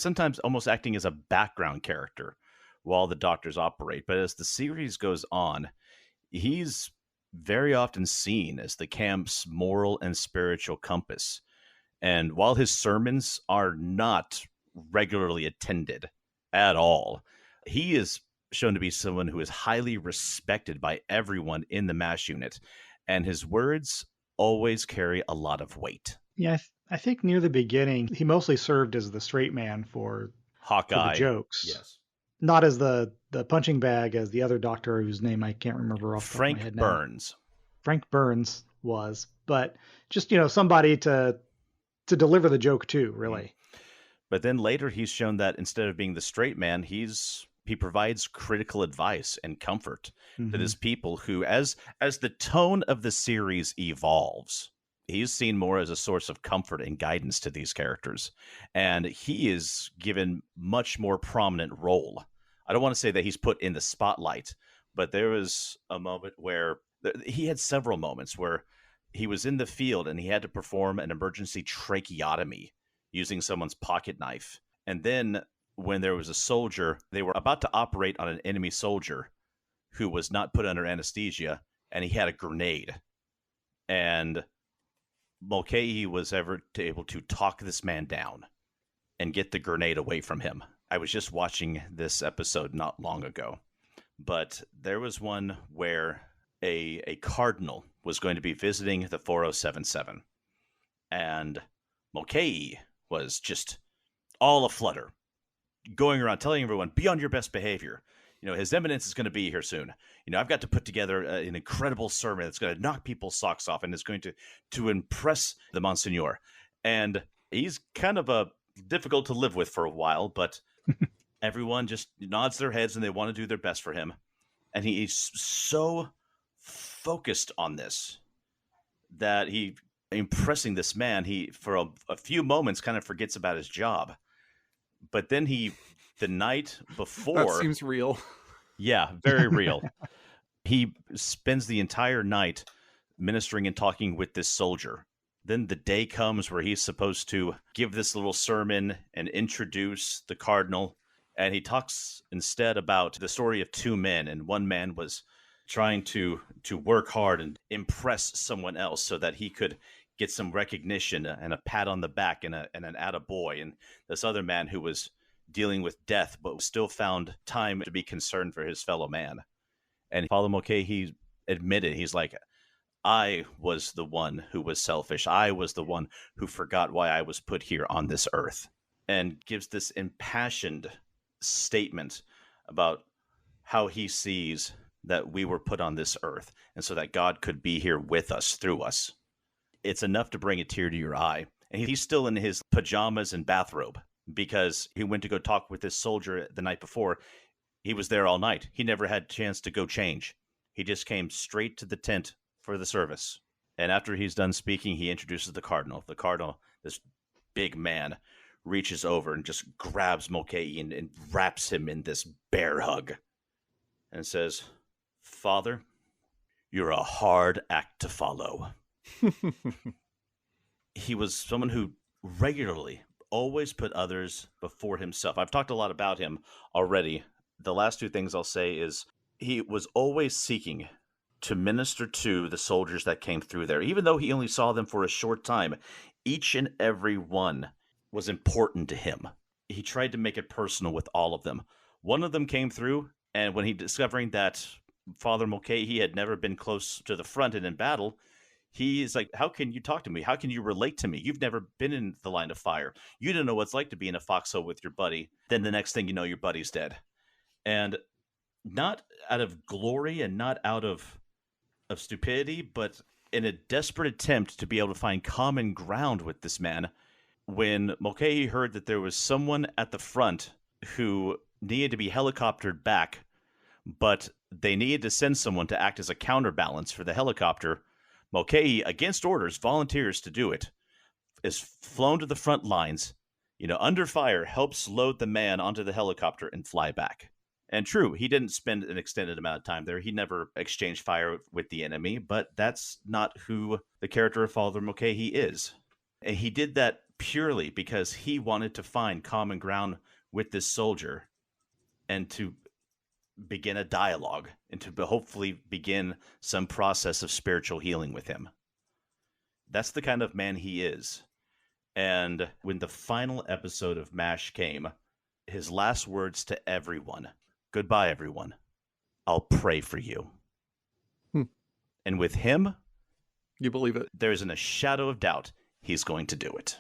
sometimes almost acting as a background character while the doctors operate. But as the series goes on, he's very often seen as the camp's moral and spiritual compass. And while his sermons are not regularly attended at all, he is shown to be someone who is highly respected by everyone in the MASH unit. And his words always carry a lot of weight. Yeah, I think near the beginning, he mostly served as the straight man for Hawkeye. the jokes. Yes. Not as the punching bag as the other doctor whose name I can't remember off the top of my head now. Burns. Frank Burns was, but just, somebody to deliver the joke too, really. But then later he's shown that instead of being the straight man, he provides critical advice and comfort to his people who, as the tone of the series evolves, he's seen more as a source of comfort and guidance to these characters. And he is given much more prominent role. I don't want to say that he's put in the spotlight, but there was a moment where he had several moments where he was in the field and he had to perform an emergency tracheotomy using someone's pocket knife. And then when there was a soldier, they were about to operate on an enemy soldier who was not put under anesthesia, and he had a grenade. And Mulcahy was able to talk this man down and get the grenade away from him. I was just watching this episode not long ago, but there was one where a cardinal was going to be visiting the 4077, and Mulcahy was just all aflutter, going around telling everyone, be on your best behavior. His Eminence is going to be here soon. I've got to put together an incredible sermon that's going to knock people's socks off and is going to impress the Monsignor. And he's kind of difficult to live with for a while, but everyone just nods their heads and they want to do their best for him. And he's so focused on this that he, impressing this man, he for a few moments kind of forgets about his job. But then the night before... That seems real. Yeah, very real. He spends the entire night ministering and talking with this soldier. Then the day comes where he's supposed to give this little sermon and introduce the cardinal. And he talks instead about the story of two men. And one man was trying to work hard and impress someone else so that he could get some recognition and a pat on the back and an attaboy. And this other man who was dealing with death, but still found time to be concerned for his fellow man. And Father Mulcahy admitted, he's like, I was the one who was selfish. I was the one who forgot why I was put here on this earth. And gives this impassioned statement about how he sees that we were put on this earth, and so that God could be here with us, through us. It's enough to bring a tear to your eye. And he's still in his pajamas and bathrobe because he went to go talk with this soldier the night before. He was there all night. He never had a chance to go change. He just came straight to the tent for the service. And after he's done speaking, he introduces the cardinal. The cardinal, this big man, reaches over and just grabs Mulcahy and wraps him in this bear hug and says, Father, you're a hard act to follow. He was someone who regularly always put others before himself. I've talked a lot about him already. The last two things I'll say is he was always seeking to minister to the soldiers that came through there. Even though he only saw them for a short time, each and every one was important to him. He tried to make it personal with all of them. One of them came through, and when he discovering that Father Mulcahy had never been close to the front and in battle, he's like, how can you talk to me? How can you relate to me? You've never been in the line of fire. You don't know what it's like to be in a foxhole with your buddy. Then the next thing you know, your buddy's dead. And not out of glory and not out of stupidity, but in a desperate attempt to be able to find common ground with this man, when Mulcahy heard that there was someone at the front who needed to be helicoptered back, but they needed to send someone to act as a counterbalance for the helicopter, Mulcahy, against orders, volunteers to do it, is flown to the front lines, under fire, helps load the man onto the helicopter and fly back. And true, he didn't spend an extended amount of time there. He never exchanged fire with the enemy, but that's not who the character of Father Mulcahy is. And he did that purely because he wanted to find common ground with this soldier and to begin a dialogue and to hopefully begin some process of spiritual healing with him. That's the kind of man he is. And when the final episode of MASH came, his last words to everyone, "Goodbye, everyone. I'll pray for you." And with him, You believe it? there isn't a shadow of doubt he's going to do it.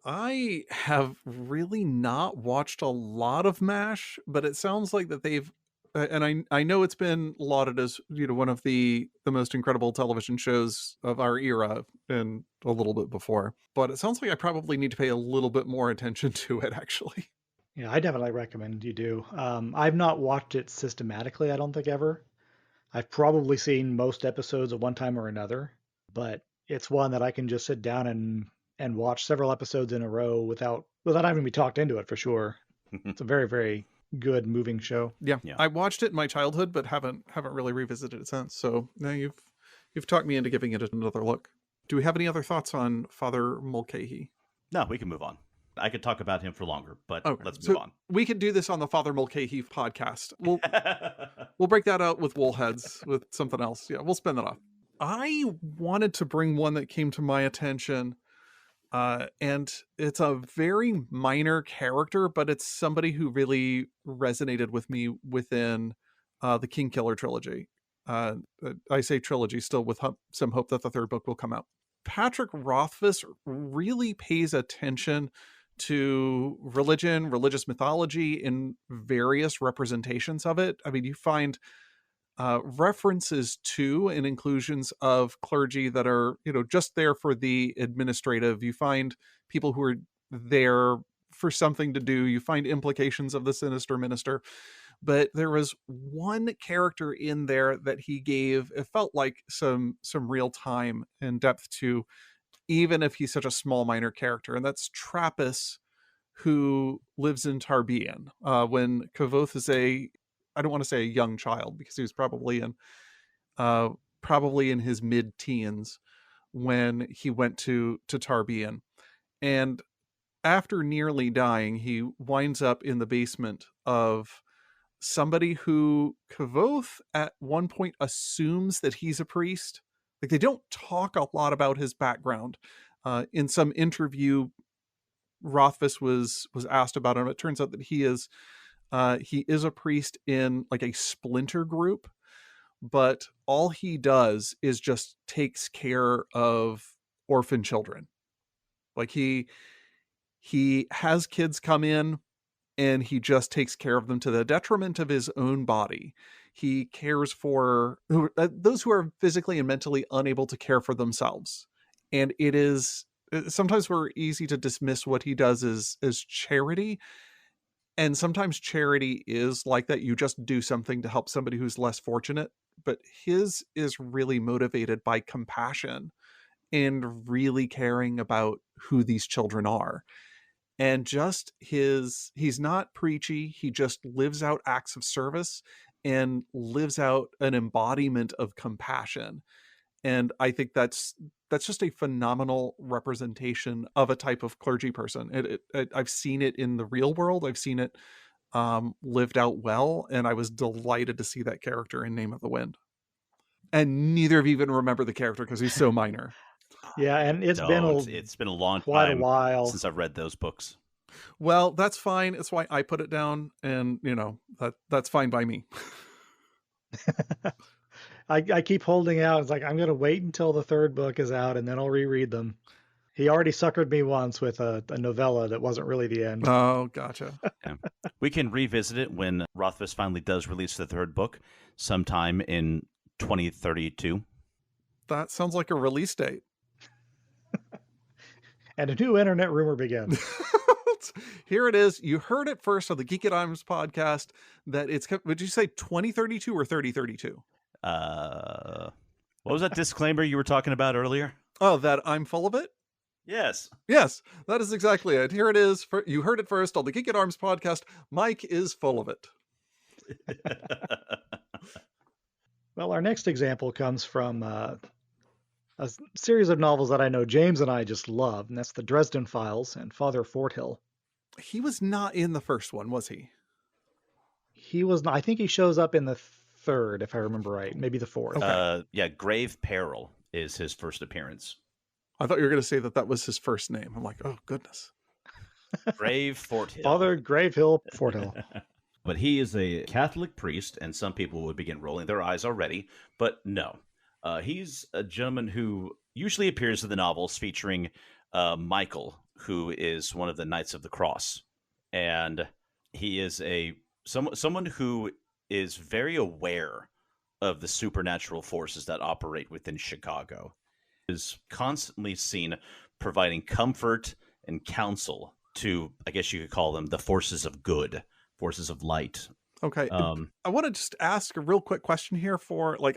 I have really not watched a lot of MASH, but it sounds like that they've, and I know it's been lauded as one of the most incredible television shows of our era and a little bit before. But it sounds like I probably need to pay a little bit more attention to it, actually. Yeah, I definitely recommend you do. I've not watched it systematically, I don't think ever. I've probably seen most episodes at one time or another, but it's one that I can just sit down and watch several episodes in a row without having to be talked into it for sure. It's a very, very good moving show. Yeah. Yeah. I watched it in my childhood, but haven't really revisited it since. So now you've talked me into giving it another look. Do we have any other thoughts on Father Mulcahy? No, we can move on. I could talk about him for longer, but Okay, let's so move on. we could do this on the Father Mulcahy podcast. We'll break that out with Woolheads with something else. Yeah, we'll spin that off. I wanted to bring one that came to my attention, and it's a very minor character, but it's somebody who really resonated with me within the King Killer trilogy. I say trilogy still with some hope that the third book will come out. Patrick Rothfuss really pays attention to religion, religious mythology in various representations of it. I mean, you find references to and inclusions of clergy that are, just there for the administrative. You find people who are there for something to do. You find implications of the sinister minister. But there was one character in there that he gave, it felt like some real time and depth to, even if he's such a small minor character, and that's Trappist, who lives in Tarbean. When Kavoth is I don't want to say a young child, because he was probably in his mid-teens when he went to Tarbean. And after nearly dying, he winds up in the basement of somebody who Kavoth at one point assumes that he's a priest. Like, they don't talk a lot about his background. In some interview, Rothfuss was asked about him. It turns out that he is a priest in like a splinter group, but all he does is just takes care of orphan children. Like he has kids come in and he just takes care of them to the detriment of his own body. He cares for those who are physically and mentally unable to care for themselves. And it is, sometimes we're easy to dismiss what he does as charity. And sometimes charity is like that. You just do something to help somebody who's less fortunate. But his is really motivated by compassion and really caring about who these children are. And just he's not preachy. He just lives out acts of service. and lives out an embodiment of compassion. And I think that's just a phenomenal representation of a type of clergy person. I've seen it in the real world. I've seen it lived out well, and I was delighted to see that character in Name of the Wind. And neither of you even remember the character because he's so minor. Yeah, and it's been a long quite time a while since I've read those books. Well, that's fine. It's why I put it down, and that's fine by me. I keep holding out. It's like, I'm going to wait until the third book is out and then I'll reread them. He already suckered me once with a novella that wasn't really the end. Oh, gotcha. Yeah. We can revisit it when Rothfuss finally does release the third book sometime in 2032. That sounds like a release date. And a new internet rumor begins. Here it is. You heard it first on the Geek at Arms podcast that it's, would you say 2032 or 3032? What was that disclaimer you were talking about earlier? Oh, that I'm full of it? Yes. Yes, that is exactly it. Here it is. You heard it first on the Geek at Arms podcast. Mike is full of it. Well, our next example comes from a series of novels that I know James and I just love, and that's the Dresden Files and Father Forthill. He was not in the first one, was he? He was not, I think he shows up in the third, if I remember right, maybe the fourth. Okay. Yeah, Grave Peril is his first appearance. I thought you were going to say that was his first name. I'm like, oh, goodness. Grave Forthill. Father Gravehill Forthill. But he is a Catholic priest, and some people would begin rolling their eyes already, but no. He's a gentleman who usually appears in the novels featuring Michael, who is one of the Knights of the Cross. And he is someone who is very aware of the supernatural forces that operate within Chicago. Is constantly seen providing comfort and counsel to, I guess you could call them, the forces of good, forces of light. Okay. I want to just ask a real quick question here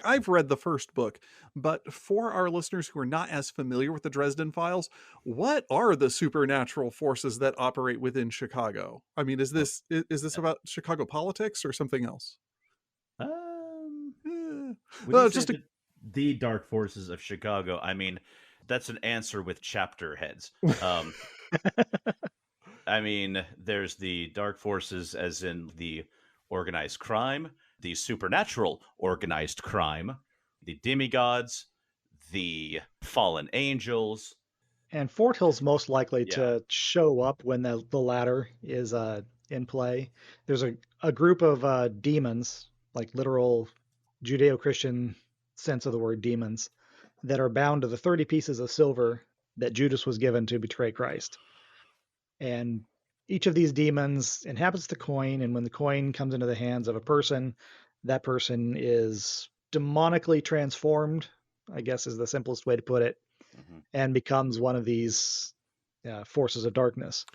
I've read the first book, but for our listeners who are not as familiar with the Dresden Files, what are the supernatural forces that operate within Chicago? I mean, is this about Chicago politics or something else? Just the dark forces of Chicago. I mean, that's an answer with chapter heads. I mean, there's the dark forces as in the organized crime, the supernatural organized crime, the demigods, the fallen angels. And Forthill's most likely to show up when the latter is in play. There's a group of demons, like literal Judeo-Christian sense of the word demons, that are bound to the 30 pieces of silver that Judas was given to betray Christ. And each of these demons inhabits the coin, and when the coin comes into the hands of a person, that person is demonically transformed, I guess is the simplest way to put it, and becomes one of these forces of darkness.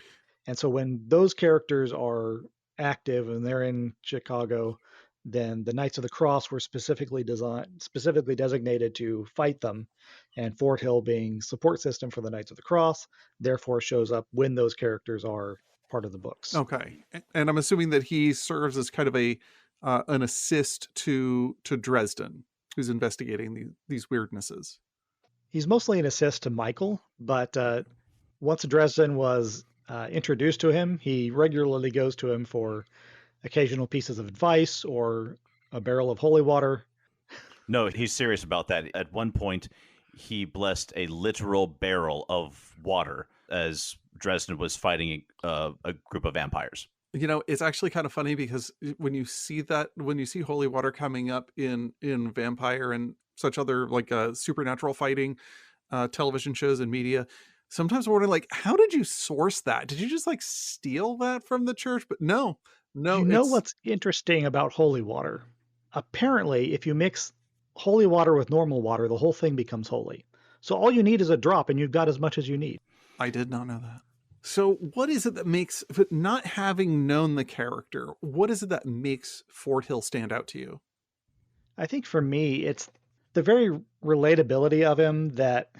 And so when those characters are active and they're in Chicago, then the Knights of the Cross were specifically designated to fight them, and Forthill, being support system for the Knights of the Cross, therefore shows up when those characters are part of the books. Okay. And I'm assuming that he serves as kind of an assist to Dresden, who's investigating these weirdnesses. He's mostly an assist to Michael, but once Dresden was introduced to him, he regularly goes to him for occasional pieces of advice or a barrel of holy water. No, he's serious about that. At one point, he blessed a literal barrel of water as Dresden was fighting a group of vampires. You know, it's actually kind of funny because when you see holy water coming up in vampire and such other supernatural fighting television shows and media, sometimes I'm wondering, how did you source that? Did you just steal that from the church? But no. You know what's interesting about holy water? Apparently, if you mix holy water with normal water, the whole thing becomes holy. So all you need is a drop, and you've got as much as you need. I did not know that. So what is it that makes, not having known the character, what is it that makes Forthill stand out to you? I think for me, it's the very relatability of him that,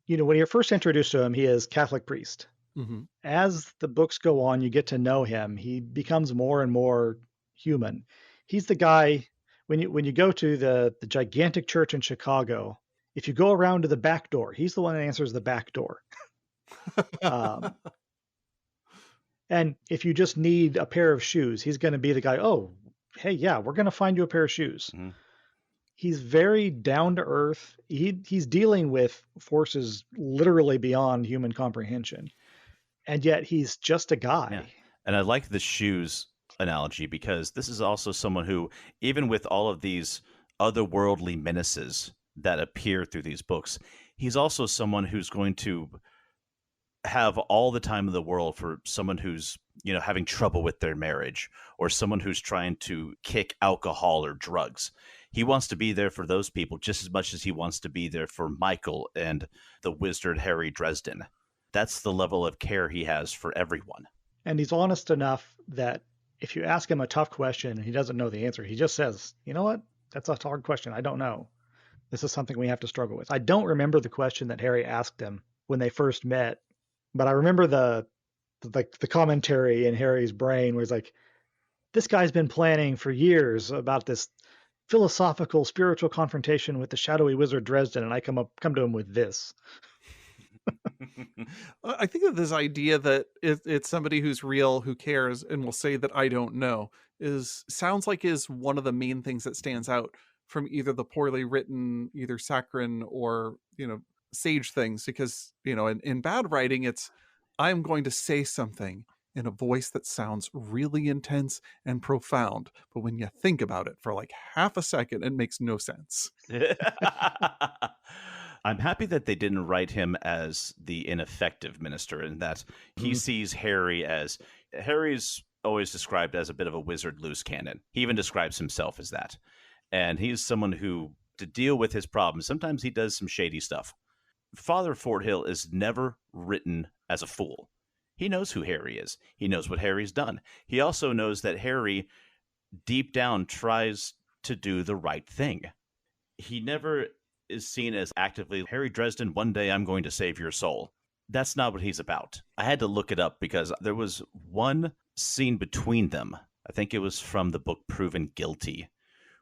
when you're first introduced to him, he is Catholic priest. Mm-hmm. As the books go on, you get to know him. He becomes more and more human. He's the guy when you go to the gigantic church in Chicago. If you go around to the back door, he's the one that answers the back door. Um, and if you just need a pair of shoes, he's going to be the guy. Oh, hey, yeah, we're going to find you a pair of shoes. Mm-hmm. He's very down to earth. He's dealing with forces literally beyond human comprehension, and yet he's just a guy. Yeah. And I like the shoes analogy because this is also someone who, even with all of these otherworldly menaces that appear through these books, he's also someone who's going to have all the time in the world for someone who's, you know, having trouble with their marriage or someone who's trying to kick alcohol or drugs. He wants to be there for those people just as much as he wants to be there for Michael and the wizard Harry Dresden. That's the level of care he has for everyone. And he's honest enough that if you ask him a tough question and he doesn't know the answer, he just says, you know what? That's a hard question. I don't know. This is something we have to struggle with. I don't remember the question that Harry asked him when they first met, but I remember the commentary in Harry's brain where he's like, this guy's been planning for years about this philosophical, spiritual confrontation with the shadowy wizard Dresden, and I come to him with this. I think that this idea that it's somebody who's real, who cares, and will say that I don't know sounds like is one of the main things that stands out from either the poorly written, either saccharine or, sage things. Because, in bad writing, it's, I'm going to say something in a voice that sounds really intense and profound. But when you think about it for like half a second, it makes no sense. I'm happy that they didn't write him as the ineffective minister and that he sees Harry's always described as a bit of a wizard loose cannon. He even describes himself as that. And he's someone who, to deal with his problems, sometimes he does some shady stuff. Father Forthill is never written as a fool. He knows who Harry is. He knows what Harry's done. He also knows that Harry, deep down, tries to do the right thing. He never is seen as actively, Harry Dresden, one day I'm going to save your soul. That's not what he's about. I had to look it up because there was one scene between them. I think it was from the book Proven Guilty,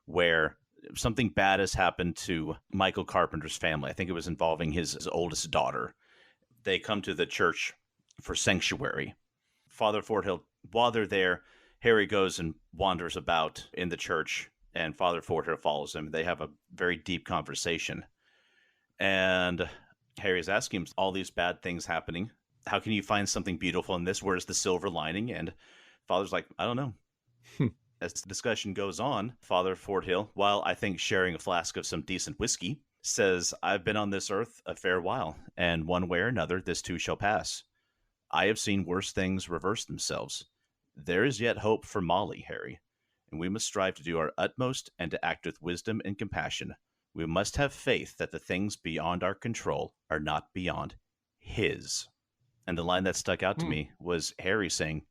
where something bad has happened to Michael Carpenter's family. I think it was involving his oldest daughter. They come to the church for sanctuary. Father Forthill, while they're there, Harry goes and wanders about in the church, and Father Forthill follows him. They have a very deep conversation. And Harry's asking him, all these bad things happening, how can you find something beautiful in this? Where's the silver lining? And Father's like, I don't know. As the discussion goes on, Father Forthill, while I think sharing a flask of some decent whiskey, says, I've been on this earth a fair while, and one way or another, this too shall pass. I have seen worse things reverse themselves. There is yet hope for Molly, Harry, and we must strive to do our utmost and to act with wisdom and compassion. We must have faith that the things beyond our control are not beyond his. And the line that stuck out to me was Harry saying,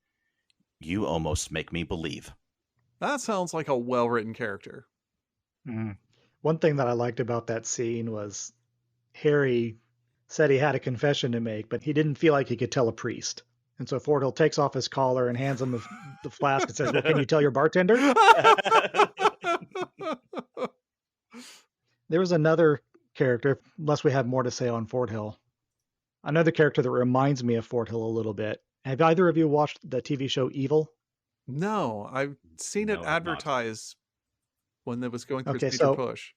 you almost make me believe. That sounds like a well-written character. One thing that I liked about that scene was Harry said he had a confession to make, but he didn't feel like he could tell a priest. And so Forthill takes off his collar and hands him the flask and says, well, can you tell your bartender? There was another character, unless we have more to say on Forthill, another character that reminds me of Forthill a little bit. Have either of you watched the TV show Evil? No, I've seen it advertised when it was going through its major push.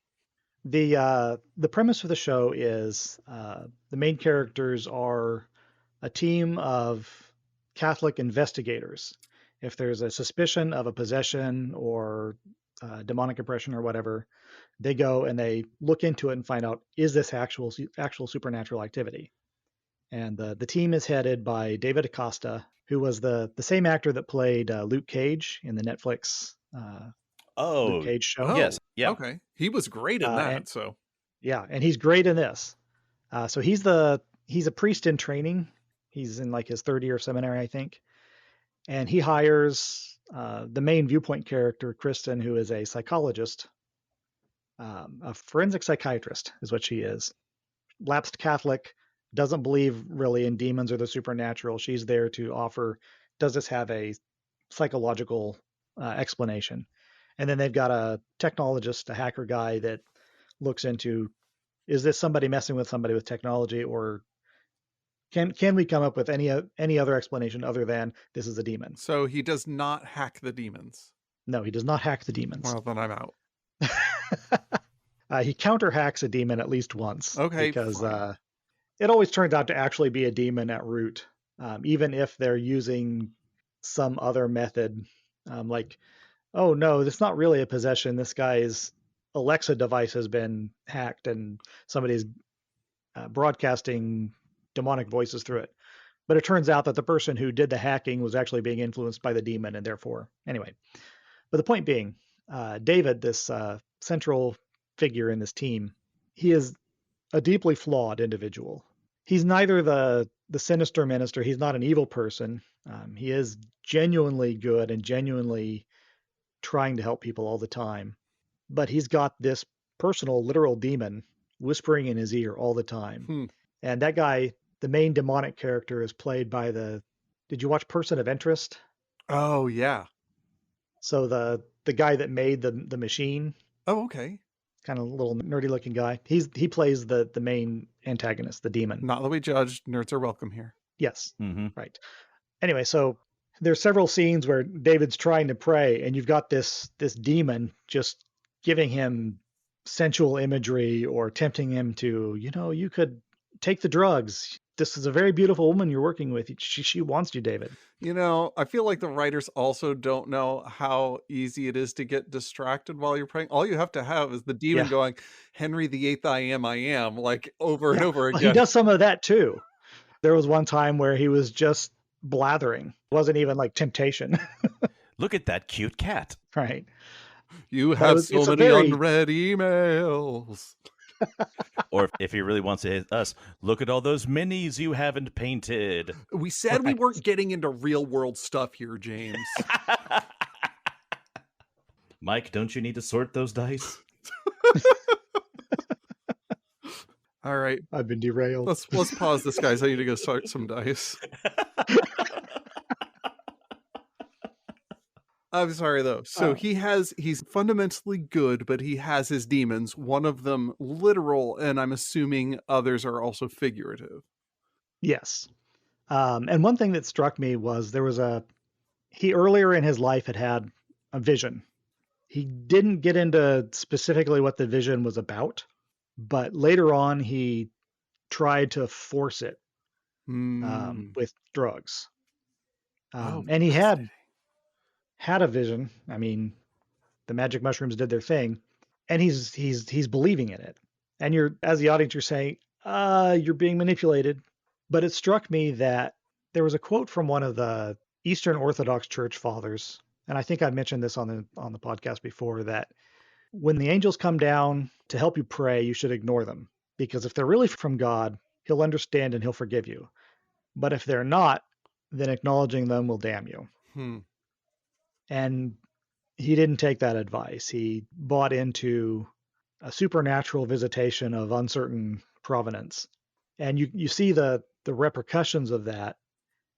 The premise of the show is the main characters are a team of Catholic investigators. If there's a suspicion of a possession or demonic oppression or whatever, they go and they look into it and find out, is this actual supernatural activity? And the team is headed by David Acosta, who was the same actor that played Luke Cage in the Netflix Luke Cage show. Oh, yes. Yeah. Okay. He was great in that. And he's great in this. So he's a priest in training. He's in like his third year of seminary, I think. And he hires the main viewpoint character, Kristen, who is a psychologist, a forensic psychiatrist is what she is. Lapsed Catholic, doesn't believe really in demons or the supernatural. She's there to offer, does this have a psychological explanation? And then they've got a technologist, a hacker guy that looks into, is this somebody messing with somebody with technology, or can we come up with any other explanation other than this is a demon? So he does not hack the demons. No, he does not hack the demons. Well, then I'm out. He counter hacks a demon at least once. Okay, because fine. it always turns out to actually be a demon at root, even if they're using some other method, like, oh no, it's not really a possession. This guy's Alexa device has been hacked and somebody's broadcasting demonic voices through it. But it turns out that the person who did the hacking was actually being influenced by the demon, and therefore, anyway. But the point being, David, this central figure in this team, he is a deeply flawed individual. He's neither the sinister minister. He's not an evil person. He is genuinely good and genuinely trying to help people all the time. But he's got this personal, literal demon whispering in his ear all the time. And that guy, the main demonic character, is played by did you watch Person of Interest? Oh, yeah. So the guy that made the machine. Oh, okay. Kind of a little nerdy looking guy. He plays the main antagonist, the demon. Not that we judged. Nerds are welcome here. Yes. Right. Anyway, so there's several scenes where David's trying to pray, and you've got this demon just giving him sensual imagery or tempting him to, you could take the drugs. This is a very beautiful woman you're working with. She wants you, David. I feel like the writers also don't know how easy it is to get distracted while you're praying. All you have to have is the demon going, Henry VIII, I am, like over and over again. He does some of that too. There was one time where he was just blathering. It wasn't even like temptation. Look at that cute cat. Right. You have so many unread emails. Or if he really wants to hit us, look at all those minis you haven't painted. We said we weren't getting into real world stuff here, James. Mike, don't you need to sort those dice? All right. I've been derailed. Let's pause this, guys. I need to go sort some dice. I'm sorry, though. So he's fundamentally good, but he has his demons, one of them literal, and I'm assuming others are also figurative. Yes. And one thing that struck me was he earlier in his life had a vision. He didn't get into specifically what the vision was about, but later on he tried to force it with drugs. And he had a vision. I mean, the magic mushrooms did their thing, and he's believing in it. And you're, as the audience, you're saying, you're being manipulated. But it struck me that there was a quote from one of the Eastern Orthodox Church fathers, and I think I've mentioned this on the podcast before, that when the angels come down to help you pray, you should ignore them, because if they're really from God, he'll understand and he'll forgive you. But if they're not, then acknowledging them will damn you. And he didn't take that advice. He bought into a supernatural visitation of uncertain provenance. And you see the repercussions of that.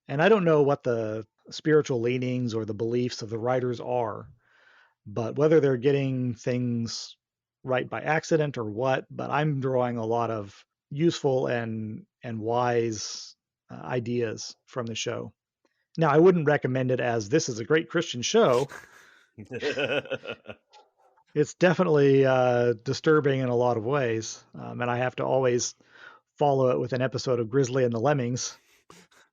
And I don't know what the spiritual leanings or the beliefs of the writers are, but whether they're getting things right by accident or what, but I'm drawing a lot of useful and wise ideas from the show. Now, I wouldn't recommend it as this is a great Christian show. It's definitely disturbing in a lot of ways. And I have to always follow it with an episode of Grizzly and the Lemmings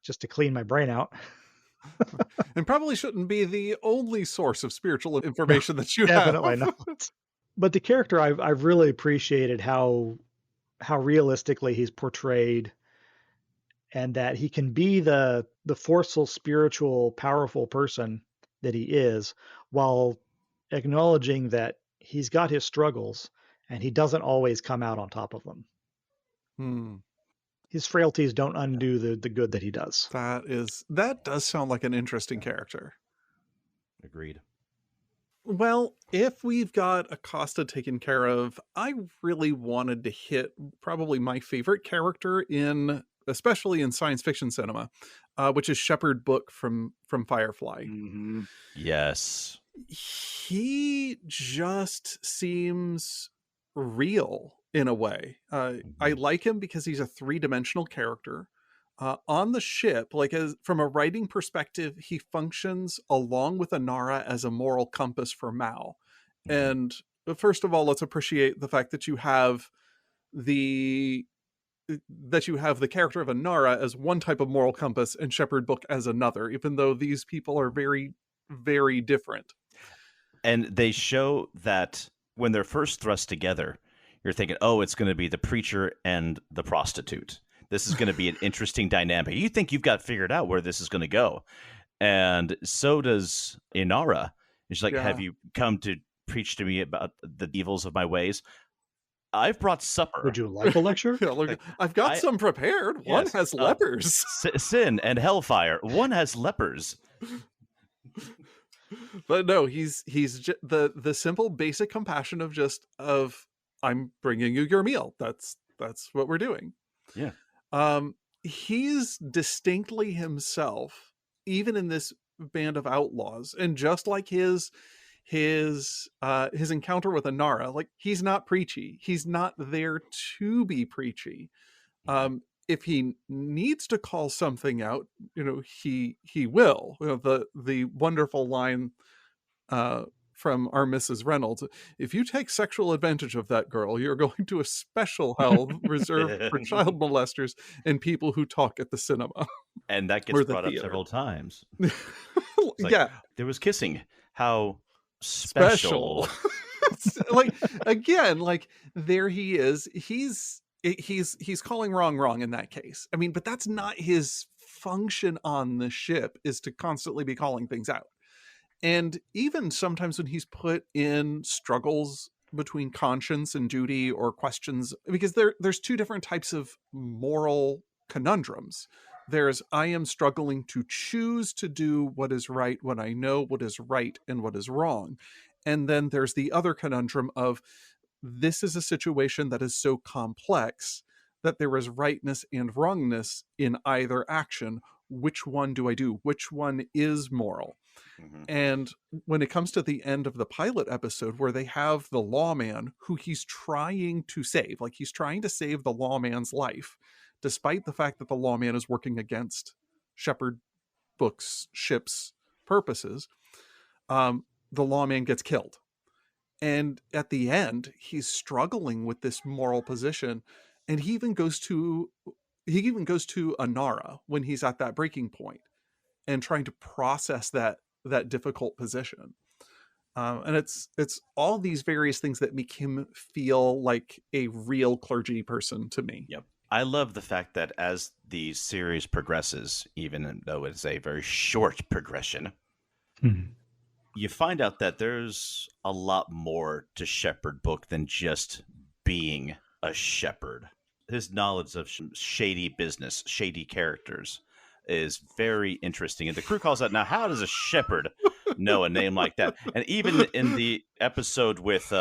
just to clean my brain out. And probably shouldn't be the only source of spiritual information that you definitely have. Not. But the character, I've really appreciated how realistically he's portrayed, and that he can be the forceful, spiritual, powerful person that he is, while acknowledging that he's got his struggles and he doesn't always come out on top of them. His frailties don't undo the good that he does. That does sound like an interesting character. Agreed. Well, if we've got Acosta taken care of, I really wanted to hit probably my favorite character especially in science fiction cinema, which is Shepard Book from Firefly. Yes. He just seems real in a way. I like him because he's a three-dimensional character. On the ship, like as from a writing perspective, he functions along with Anara as a moral compass for Mao. And first of all, let's appreciate the fact that you have the character of Anara as one type of moral compass and Shepherd Book as another, even though these people are very, very different. And they show that when they're first thrust together, you're thinking, oh, it's going to be the preacher and the prostitute. This is going to be an interesting dynamic. You think you've got figured out where this is going to go. And so does Inara. She's like, have you come to preach to me about the evils of my ways? I've brought supper. Would you like a lecture? I've got some prepared. One has lepers. Sin and hellfire. One has lepers. But no, he's the simple basic compassion of I'm bringing you your meal. That's what we're doing. Yeah. He's distinctly himself, even in this band of outlaws, and just like his encounter with Anara, like he's not preachy. He's not there to be preachy. If he needs to call something out, he will. The wonderful line from our Mrs. Reynolds: if you take sexual advantage of that girl, you're going to a special hell reserved for child molesters and people who talk at the cinema. And that gets brought up several times. Yeah. There was kissing. How special. Like, again, like there he is. He's calling wrong in that case. I mean, but that's not his function on the ship, is to constantly be calling things out. And even sometimes when he's put in struggles between conscience and duty, or questions, because there's two different types of moral conundrums. There's, I am struggling to choose to do what is right when I know what is right and what is wrong. And then there's the other conundrum of, this is a situation that is so complex that there is rightness and wrongness in either action. Which one do I do? Which one is moral? And when it comes to the end of the pilot episode, where they have the lawman who he's trying to save, like he's trying to save the lawman's life, despite the fact that the lawman is working against Shepherd Book's ship's purposes, the lawman gets killed. And at the end, he's struggling with this moral position. And he even goes to Anara when he's at that breaking point and trying to process that difficult position. And it's all these various things that make him feel like a real clergy person to me. Yep. I love the fact that as the series progresses, even though it's a very short progression, you find out that there's a lot more to Shepherd Book than just being a shepherd. His knowledge of shady business, shady characters is very interesting. And the crew calls out, now, how does a shepherd know a name like that? And even in the episode with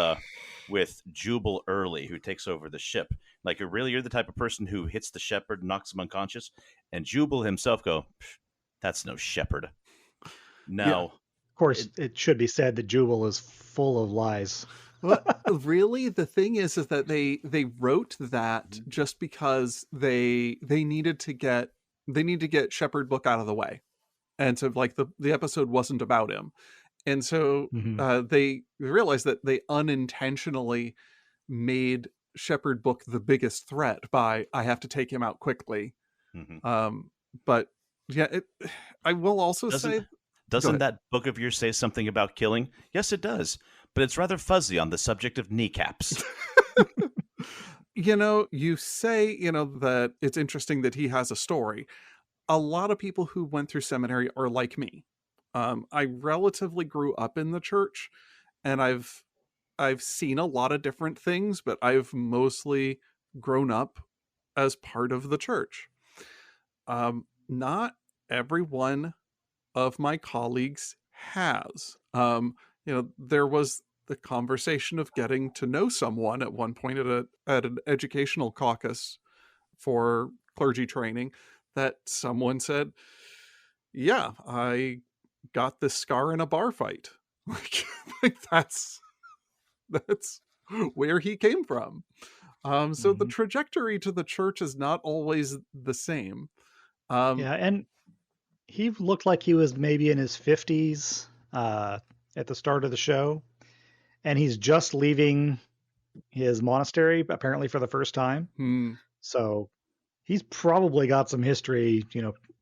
Jubal Early, who takes over the ship, like, really, you're the type of person who hits the shepherd and knocks him unconscious? And Jubal himself go, that's no shepherd. No. Yeah. Of course, it should be said that Jubal is full of lies. Well, really, the thing is that they wrote that just because they needed to get Shepherd Book out of the way, and so like the episode wasn't about him, and so they realized that they unintentionally made Shepherd Book the biggest threat by, I have to take him out quickly. But yeah, I will also say, doesn't that book of yours say something about killing? Yes, it does. But it's rather fuzzy on the subject of kneecaps. You say, that it's interesting that he has a story. A lot of people who went through seminary are like me. I relatively grew up in the church, and I've seen a lot of different things, but I've mostly grown up as part of the church. Not everyone of my colleagues has. There was the conversation of getting to know someone at one point at an educational caucus for clergy training, that someone said, yeah, I got this scar in a bar fight. Like that's where he came from. So the trajectory to the church is not always the same. Yeah, and he looked like he was maybe in his 50s at the start of the show, and he's just leaving his monastery, apparently for the first time. So he's probably got some history,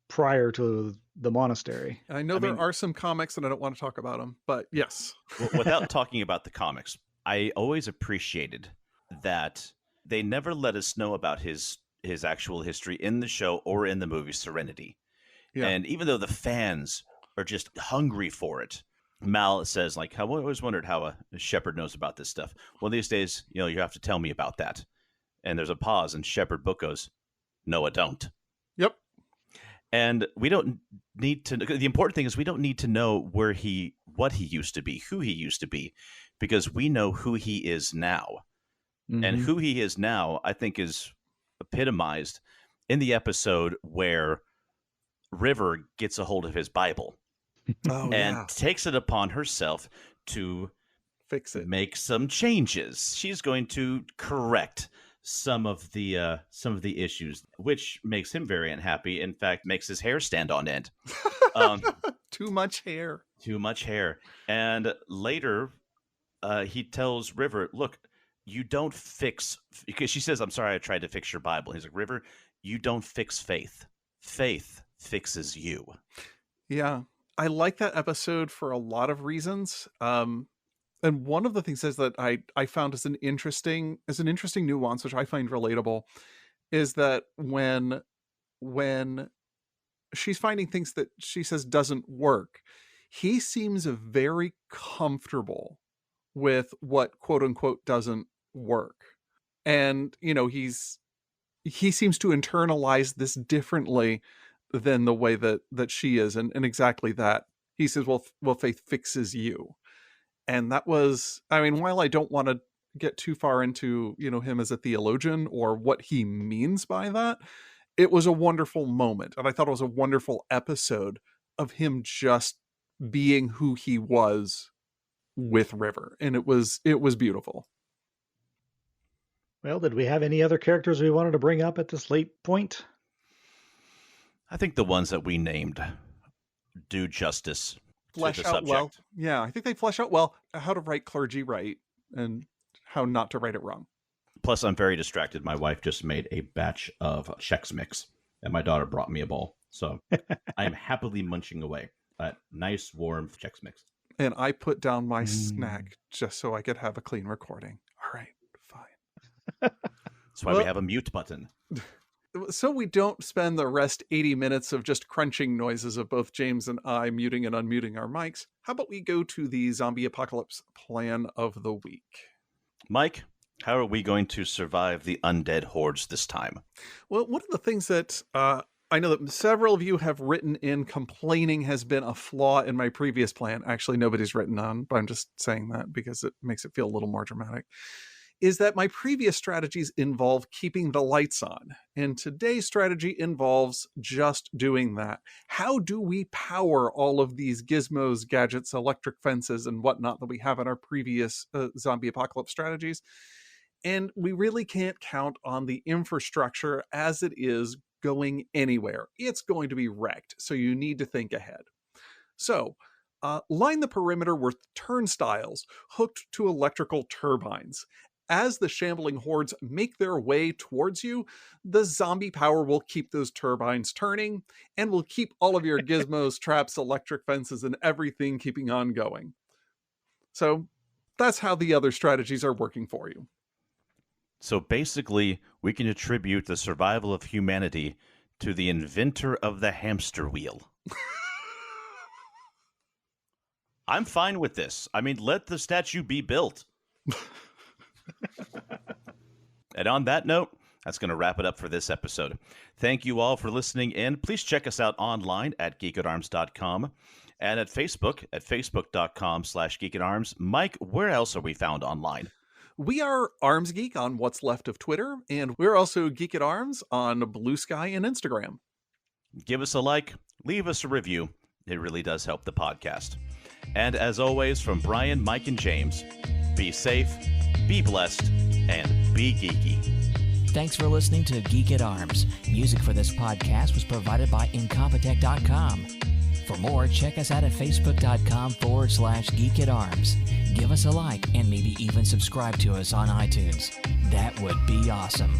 prior to the monastery. I know there are some comics, and I don't want to talk about them, but yes. Without talking about the comics, I always appreciated that they never let us know about his actual history in the show or in the movie Serenity. Yeah. And even though the fans are just hungry for it, Mal says, like, I always wondered how a shepherd knows about this stuff. Well, these days, you have to tell me about that. And there's a pause, and Shepherd Book goes, no, I don't. Yep. And we don't need to. The important thing is we don't need to know what he used to be, who he used to be, because we know who he is now. And who he is now, I think, is epitomized in the episode where River gets a hold of his Bible and takes it upon herself to fix it, make some changes. She's going to correct some of the issues, which makes him very unhappy. In fact, makes his hair stand on end. Too much hair. And later, he tells River, look, you don't fix, because she says, I'm sorry, I tried to fix your Bible. He's like, River, you don't fix faith. Faith fixes you. Yeah. I like that episode for a lot of reasons. And one of the things is that I found as an interesting nuance, which I find relatable, is that when she's finding things that she says doesn't work, he seems very comfortable with what quote unquote doesn't work. And, he seems to internalize this differently than the way that she is. And exactly that. He says, well, faith fixes you. And that was, while I don't want to get too far into, him as a theologian or what he means by that, it was a wonderful moment. And I thought it was a wonderful episode of him just being who he was with River. And it was beautiful. Well, did we have any other characters we wanted to bring up at this late point? I think the ones that we named do justice flesh to the out subject. Well. Yeah, I think they flesh out well how to write clergy right and how not to write it wrong. Plus, I'm very distracted. My wife just made a batch of Chex Mix, and my daughter brought me a bowl. So I am happily munching away at nice, warm Chex Mix. And I put down my snack just so I could have a clean recording. All right, fine. That's why we have a mute button. So we don't spend the rest 80 minutes of just crunching noises of both James and I muting and unmuting our mics. How about we go to the zombie apocalypse plan of the week? Mike, how are we going to survive the undead hordes this time? Well, one of the things that I know that several of you have written in complaining has been a flaw in my previous plan. Actually, nobody's written on, but I'm just saying that because it makes it feel a little more dramatic. Is that my previous strategies involve keeping the lights on, and today's strategy involves just doing that. How do we power all of these gizmos, gadgets, electric fences, and whatnot that we have in our previous zombie apocalypse strategies? And we really can't count on the infrastructure as it is going anywhere. It's going to be wrecked, so you need to think ahead. So, line the perimeter with turnstiles hooked to electrical turbines. As the shambling hordes make their way towards you, the zombie power will keep those turbines turning and will keep all of your gizmos, traps, electric fences, and everything keeping on going. So that's how the other strategies are working for you. So basically, we can attribute the survival of humanity to the inventor of the hamster wheel. I'm fine with this. Let the statue be built. And on that note, that's going to wrap it up for this episode. Thank you all for listening in. Please check us out online at geekatarms.com and at facebook.com/geekatarms. Mike, where else are we found online? We are Arms Geek on what's left of Twitter, and we're also Geek at Arms on Blue Sky and Instagram. Give us a like, leave us a review. It really does help the podcast. And as always, from Brian, Mike, and James, be safe, be blessed, and be geeky. Thanks for listening to Geek at Arms. Music for this podcast was provided by Incompetech.com. For more, check us out at Facebook.com/Geek at Arms. Give us a like and maybe even subscribe to us on iTunes. That would be awesome.